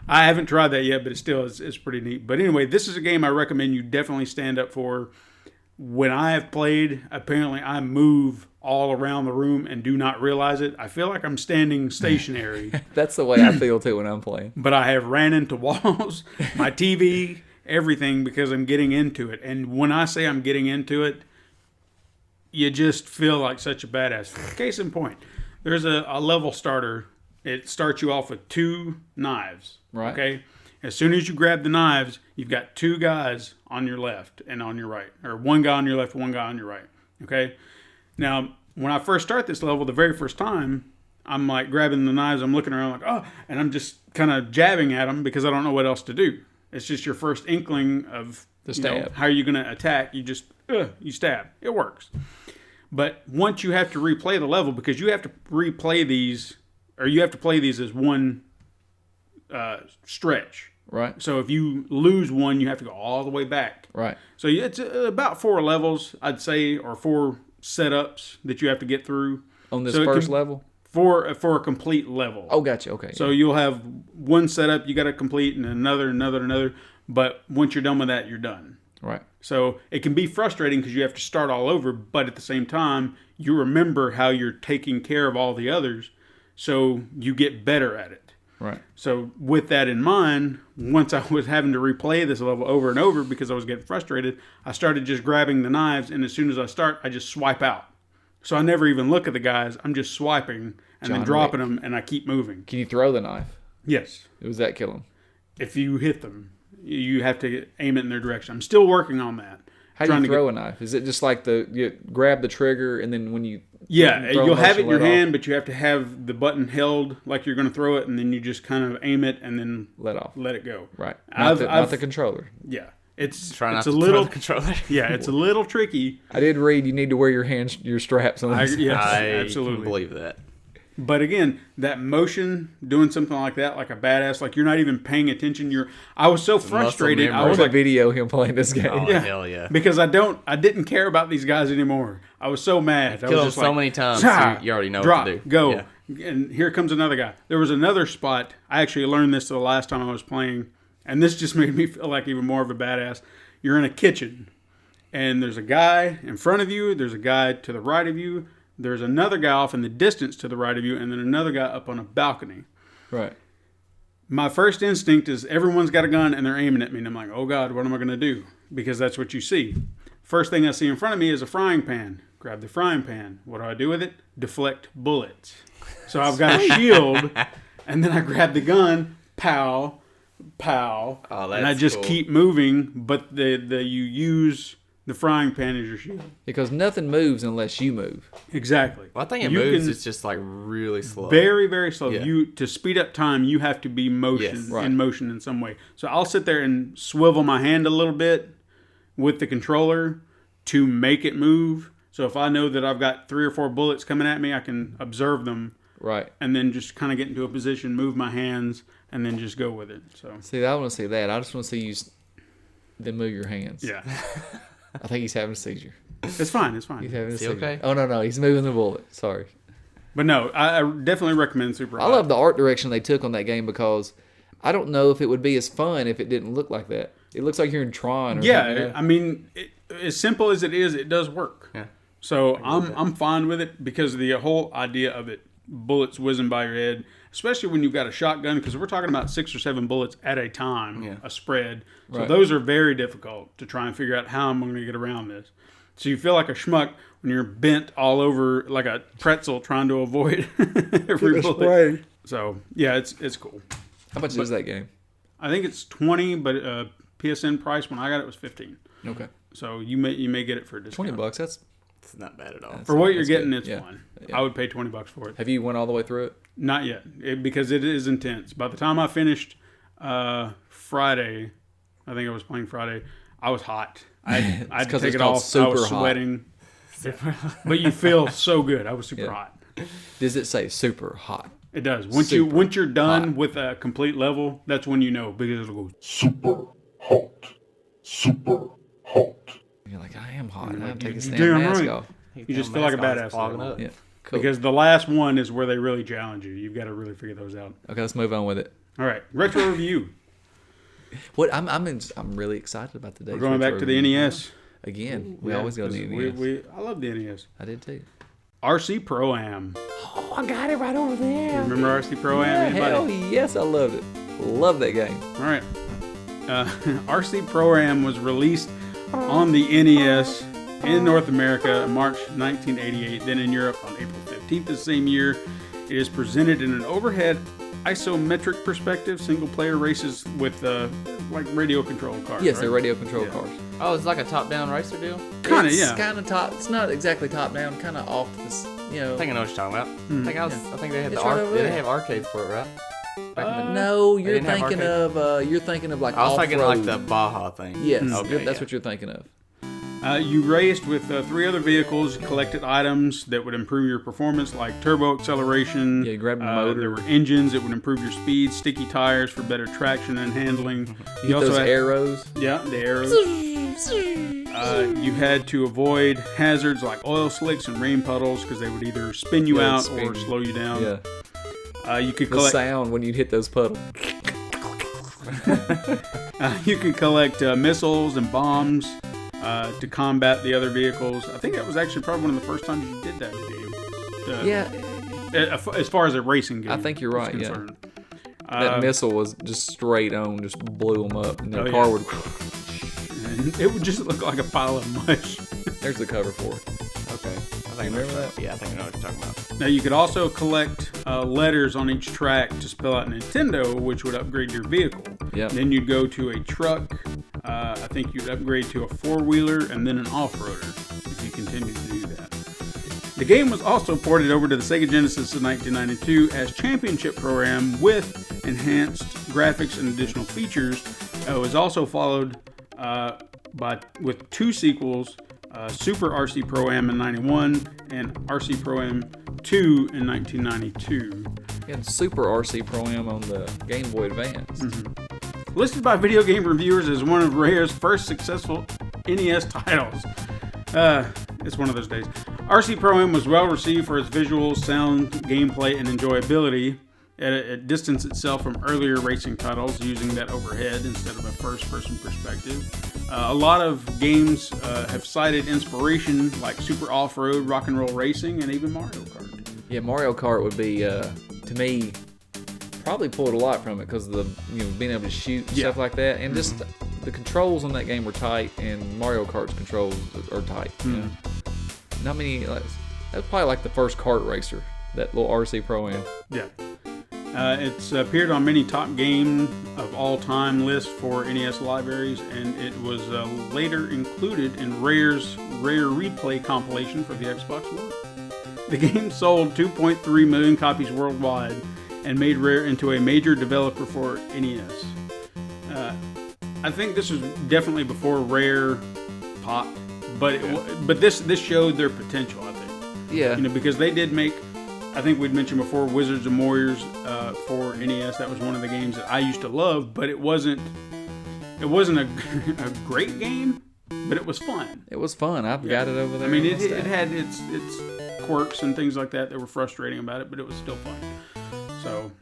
I haven't tried that yet, but it still is pretty neat. But anyway, this is a game I recommend you definitely stand up for. When I have played, apparently I move all around the room and do not realize it. I feel like I'm standing stationary, That's the way I feel too when I'm playing. but I have ran into walls, my TV, everything because I'm getting into it. And when I say I'm getting into it, you just feel like such a badass. Case in point, there's a level starter. It starts you off with 2 knives. Right. Okay. As soon as you grab the knives, you've got 2 guys on your left and on your right, or 1 guy on your left, 1 guy on your right. Okay. Now, when I first start this level, the very first time, I'm like grabbing the knives, I'm looking around like, oh, and I'm just kind of jabbing at them because I don't know what else to do. It's just your first inkling of The you know, stab. how you're going to attack. You just, you stab. It works. But once you have to replay the level, because you have to replay these, or you have to play these as one stretch. Right. So if you lose one, you have to go all the way back. Right. So it's about 4 levels, I'd say, or 4 setups that you have to get through. On this So it first can- level? For a complete level. Oh, gotcha. Okay. So you'll have one setup you got to complete and another. But once you're done with that, you're done. Right. So it can be frustrating because you have to start all over, but at the same time, you remember how you're taking care of all the others, so you get better at it. Right. So with that in mind, once I was having to replay this level over and over because I was getting frustrated, I started just grabbing the knives, and as soon as I start, I just swipe out. So I never even look at the guys. I'm just swiping and John then dropping Wick. them, and I keep moving. Can you throw the knife? Yes. Was that kill him? If you hit them, you have to aim it in their direction. I'm still working on that. How do Trying you to throw a knife? Is it just like you grab the trigger and then when you Yeah, throw you'll have it in your motion let hand, but you have to have the button held like you're going to throw it, and then you just kind of aim it and then let off. let it go. Right. Not the controller. Yeah. It's Try not it's to a little throw the controller. yeah, it's a little tricky. I did read you need to wear your straps on. Yes, I absolutely. can believe that. But again, that motion, doing something like that, like a badass, like you're not even paying attention. I was so frustrated. I I was want like, to video him playing this game. Oh, hell yeah. because I didn't care about these guys anymore. I was so mad. I Killed was them just so many times, "Zah, you already know drop, what to do. go. Yeah. And here comes another guy. There was another spot. I actually learned this the last time I was playing, and this just made me feel like even more of a badass. You're in a kitchen, and there's a guy in front of you. There's a guy to the right of you. There's another guy off in the distance to the right of you, and then another guy up on a balcony. Right. My first instinct is everyone's got a gun and they're aiming at me, and I'm like, oh God, what am I going to do? Because that's what you see. First thing I see in front of me is a frying pan. Grab the frying pan. What do I do with it? Deflect bullets. So I've got a shield, and then I grab the gun, pow, pow, Oh, and I that's just cool. keep moving, but you use the frying pan as your shield. Because nothing moves unless you move. Exactly. Well, I think it You moves. can- It's just like really slow. Very, very slow. Yeah. To speed up time, you have to be Yes. Right. in motion in some way. So I'll sit there and swivel my hand a little bit with the controller to make it move. So if I know that I've got 3 or 4 bullets coming at me, I can observe them Right. and then just kind of get into a position, move my hands, and then just go with it. So See, I want to see that. I just want to see you then move your hands. yeah, I think he's having a seizure. it's fine. It's He's fine. having a he seizure. okay? Oh, no. He's moving the bullet. Sorry. But no, I definitely recommend Super I Hot. love the art direction they took on that game because I don't know if it would be as fun if it didn't look like that. It looks like you're in Tron or Yeah, something. You know? I mean, as simple as it is, it does work. Yeah. So I'm fine with it because of the whole idea of it, bullets whizzing by your head, especially when you've got a shotgun, because we're talking about 6 or 7 bullets at a time, Yeah. a spread. So Right. those are very difficult to try and figure out how I'm going to get around this. So you feel like a schmuck when you're bent all over like a pretzel trying to avoid every bullet. So yeah, it's cool. How much is that game? I think it's 20, but PSN price when I got it was 15. Okay. So you may get it for a discount. $20. That's It's not bad at all. For what you're That's getting, good. it's Yeah. fun. Yeah. I would pay $20 for it. Have you went all the way through it? Not yet, because it is intense. By the time I finished Friday, I think I was playing Friday, I was hot. I had to 'cause take it's it called off. I super was hot. sweating. But you feel so good. I was super Yeah. hot. Does it say super hot? It does. Once you're done with a complete level, that's when you know, because it'll go. Super hot. Super hot. You're like, I am hot. I have to take this You're damn damn mask right. off. You just feel like a badass. Clogging level. up. Yeah. Cool. Because the last one is where they really challenge you. You've got to really figure those out. Okay, let's move on with it. All right, retro review. What I'm really excited about today. We're going back to the NES. again. We Yeah, always go to the 'cause NES. I love the NES. I did too. RC Pro-Am. Oh, I got it right over there. You remember RC Pro-Am? Hell Anybody? yes, I loved it. Love that game. All right. RC Pro-Am was released on the NES in North America in March 1988, then in Europe on April 15th the same year. It is presented in an overhead isometric perspective, single-player races with like radio-controlled cars. Yes, right? they're radio controlled Yeah. cars. Oh, it's like a top-down racer deal? Kinda, It's yeah. kind of top. It's not exactly top down. Kind of off this. You know. I think I know what you're talking about. I think they had It's the right over they there. have arcades for it, right? Back in the- No, you're didn't have thinking of like. I was thinking like off-road. the Baja thing. Yes, Okay, that's yeah. what you're thinking of. You raced with 3 other vehicles, collected items that would improve your performance, like turbo acceleration. Yeah, you grabbed a motor. There were engines that would improve your speed, sticky tires for better traction and handling. You those arrows. Yeah, the arrows. You had to avoid hazards like oil slicks and rain puddles because they would either spin you Yeah, out spin or you. slow you down. Yeah. You could The collect. sound when you hit those puddles. You could collect missiles and bombs to combat the other vehicles. I think that was actually probably one of the first times you did that in the game. Yeah, As far as a racing game, I think you're is right, yeah. concerned. that missile was just straight on, just blew them up, and the Oh, car yeah. would. And it would just look like a pile of mush. There's the cover for it. Okay. I think I know Remember what you're- Yeah, I think I know what you're talking about. Now you could also collect letters on each track to spell out Nintendo, which would upgrade your vehicle. Yep. Then you'd go to a truck. I think you'd upgrade to a 4-wheeler and then an off-roader if you continue to do that. The game was also ported over to the Sega Genesis in 1992 as Championship Pro-Am with enhanced graphics and additional features. It was also followed with 2 sequels, Super RC Pro-Am in 91 and RC Pro-Am 2 in 1992. You had Super RC Pro-Am on the Game Boy Advance. Mm-hmm. Listed by video game reviewers as one of Rare's first successful NES titles. It's one of those days. RC Pro-Am was well received for its visuals, sound, gameplay, and enjoyability. It distanced itself from earlier racing titles using that overhead instead of a first-person perspective. A lot of games have cited inspiration, like Super Off-Road, Rock and Roll Racing, and even Mario Kart. Yeah, Mario Kart would be, to me, probably pulled a lot from it because of the being able to shoot and stuff like that, and just the controls on that game were tight, and Mario Kart's controls are tight. Mm-hmm. Not many. That's probably like the first kart racer, that little RC Pro-Am. Yeah. It's appeared on many top game of all time lists for NES libraries, and it was later included in Rare's Rare Replay compilation for the Xbox One. The game sold 2.3 million copies worldwide and made Rare into a major developer for NES. I think this was definitely before Rare popped, but this showed their potential, I think. Yeah. Because they did make, I think we'd mentioned before, Wizards and Warriors for NES. That was one of the games that I used to love, but it wasn't a great game, but it was fun. It was fun. I've got it over there. I mean, it had its quirks and things like that were frustrating about it, but it was still fun. So,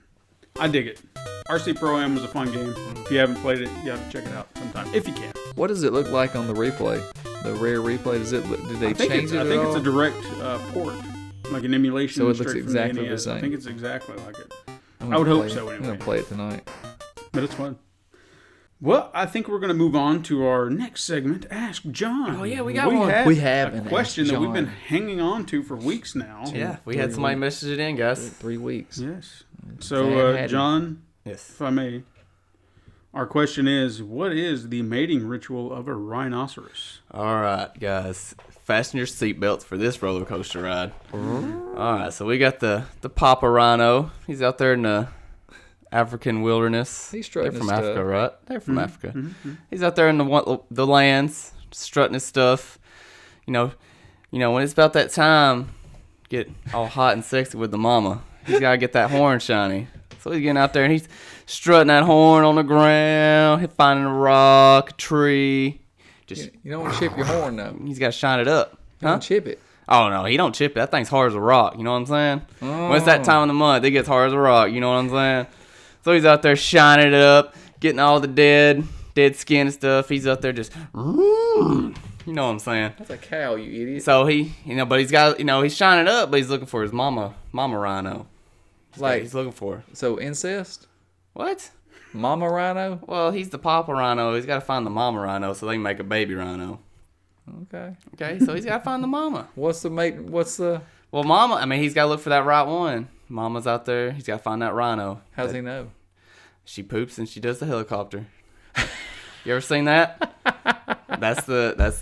I dig it. RC Pro-Am was a fun game. If you haven't played it, you have to check it out sometime, if you can. What does it look like on the replay? The Rare Replay? Did they change it at all? I think it's a direct port, like an emulation. So it looks straight from exactly the NES. same. I think it's exactly like it. I would hope so anyway. I'm going to play it tonight. But it's fun. Well, I think we're going to move on to our next segment, Ask John. Oh, yeah, we got one. We have a an question Ask that we've been John. hanging on to for weeks now. Yeah, we had somebody message it in, guys. 3 weeks. Yes. So, John, Yes. if I may, our question is, what is the mating ritual of a rhinoceros? All right, guys. Fasten your seatbelts for this roller coaster ride. All right, so we got the Papa Rhino. He's out there in the African wilderness. He's strutting They're from his Africa, stuff. right? They're from Africa. He's out there in the lands, strutting his stuff. When it's about that time, get all hot and sexy with the mama. He's got to get that horn shiny. So he's getting out there and he's strutting that horn on the ground. He's finding a rock, a tree. Just You don't want to chip your horn, though. he's got to shine it up. Don't chip it. Oh, no, he don't chip it. That thing's hard as a rock. You know what I'm saying? When it's that time of the month, it gets hard as a rock. You know what I'm saying? So he's out there shining it up, getting all the dead skin and stuff. He's out there just, you know what I'm saying? That's a cow, you idiot. So but he's got, he's shining it up, but he's looking for his mama rhino. He's looking for her. So incest? What? Mama rhino? Well, he's the Papa Rhino. He's got to find the mama rhino so they can make a baby rhino. Okay. Okay, so he's got to find the mama. What's the... Well, mama, he's got to look for that right one. Mama's out there. He's got to find that rhino. How's he know? She poops and she does the helicopter. You ever seen that? That's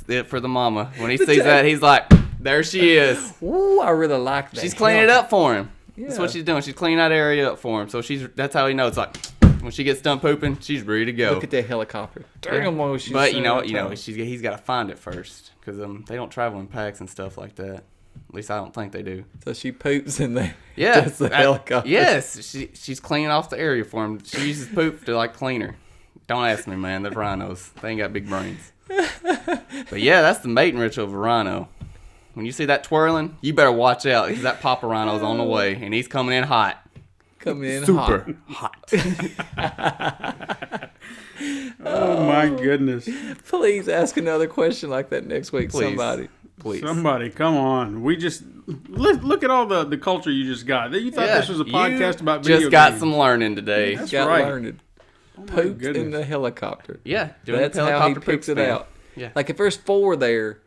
it for the mama. When he sees that, he's like, there she is. Ooh, I really like that. She's cleaning it up for him. Yeah. That's what she's doing. She's cleaning that area up for him. So that's how he knows. Like, when she gets done pooping, she's ready to go. Look at that helicopter. But he's got to find it first because they don't travel in packs and stuff like that. At least I don't think they do. So she poops in there. Yeah, That's the helicopter. Yes, she's cleaning off the area for him. She uses poop to clean her. Don't ask me, man. They're rhinos. They ain't got big brains. But yeah, that's the mating ritual of a rhino. When you see that twirling, you better watch out because that Papa Rhino's on the way and he's coming in hot. Coming in Super hot. Oh my goodness. Please ask another question like that next week, Please. somebody. Please. Somebody, come on. We just look at all the culture you just got. You thought this was a podcast about video just got games. some learning today. That's Got right. learned. Oh my Pooped goodness. in the helicopter. Yeah, doing That's the how he helicopter picks poop it spin. out. Yeah. Like if there's 4 there,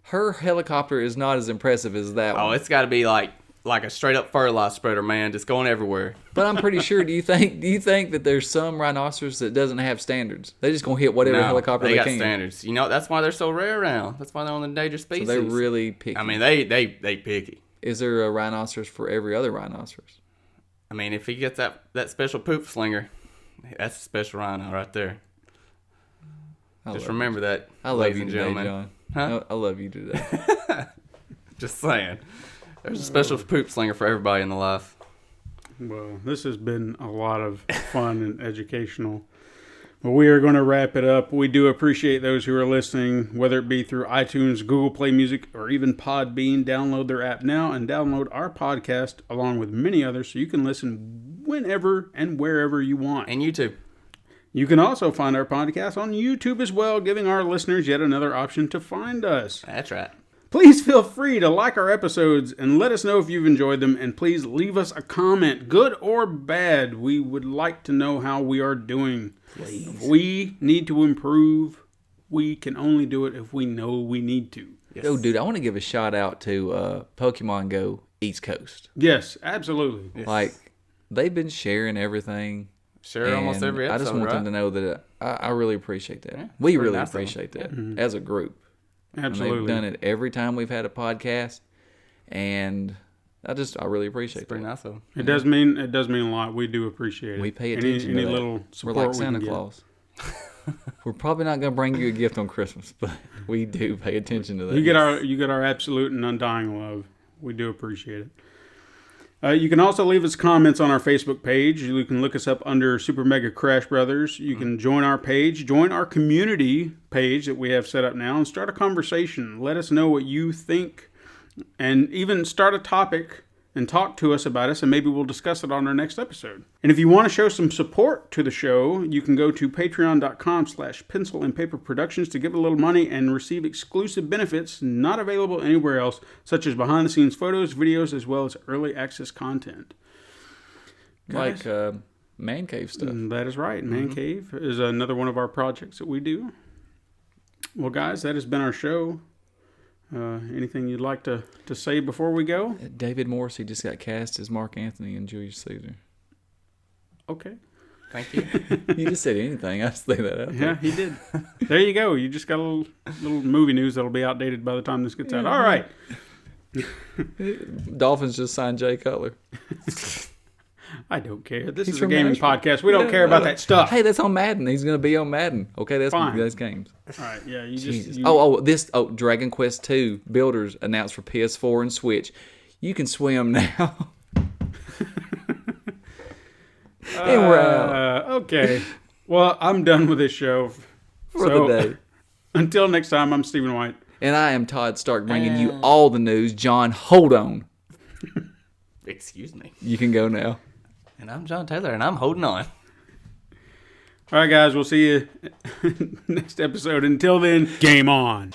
her helicopter is not as impressive as that one. Oh, it's got to be like like a straight up fertilizer spreader, man, just going everywhere. But I'm pretty sure. Do you think that there's some rhinoceros that doesn't have standards? They're just gonna hit whatever helicopter they got can. standards. You know, that's why they're so rare now. That's why they're on the endangered species. So they're really picky. I mean, they picky. Is there a rhinoceros for every other rhinoceros? I mean, if he gets that special poop slinger, that's a special rhino right there. Just remember that, ladies and gentlemen. John. Huh? I love you today. Just saying. There's a special poop slinger for everybody in the life. Well, this has been a lot of fun and educational. But we are going to wrap it up. We do appreciate those who are listening, whether it be through iTunes, Google Play Music, or even Podbean. Download their app now and download our podcast along with many others so you can listen whenever and wherever you want. And YouTube. You can also find our podcast on YouTube as well, giving our listeners yet another option to find us. That's right. Please feel free to like our episodes and let us know if you've enjoyed them. And please leave us a comment, good or bad. We would like to know how we are doing. Please. If we need to improve, we can only do it if we know we need to. Yes. Oh, dude, I want to give a shout out to Pokemon Go East Coast. Yes, absolutely. Yes. Like, they've been sharing everything. Sure, almost every episode, I just want them to know that I really appreciate that. Yeah, we really appreciate that as a group. Absolutely. And they've done it every time we've had a podcast, and I really appreciate it. Pretty nice though. It does mean a lot. We do appreciate it. We pay attention any to that. Little support. We're like Santa Claus. We're probably not going to bring you a gift on Christmas, but we do pay attention to that. You get our absolute and undying love. We do appreciate it. You can also leave us comments on our Facebook page. You can look us up under Super Mega Crash Brothers. You can join our page, join our community page that we have set up now, and start a conversation. Let us know what you think, and even start a topic and talk to us about us, and maybe we'll discuss it on our next episode. And if you want to show some support to the show, you can go to patreon.com/Pencil and Paper Productions to give a little money and receive exclusive benefits not available anywhere else, such as behind-the-scenes photos, videos, as well as early access content. Like Man Cave stuff. That is right. Man Cave is another one of our projects that we do. Well, guys, that has been our show. Anything you'd like to say before we go? David Morrissey just got cast as Mark Antony in Julius Caesar. Okay. Thank you. You just said anything. I just laid that out. Yeah, he did. There you go. You just got a little movie news that'll be outdated by the time this gets out. All right. Dolphins just signed Jay Cutler. I don't care. This is a gaming podcast. We don't care about that stuff. Hey, that's on Madden. He's going to be on Madden. Okay, that's games. All right, yeah. Dragon Quest II Builders announced for PS4 and Switch. You can swim now. And we're out. Okay. Well, I'm done with this show for the day. Until next time, I'm Stephen White. And I am Todd Stark, bringing you all the news. John, hold on. Excuse me. You can go now. And I'm John Taylor, and I'm holding on. All right, guys. We'll see you next episode. Until then, game on.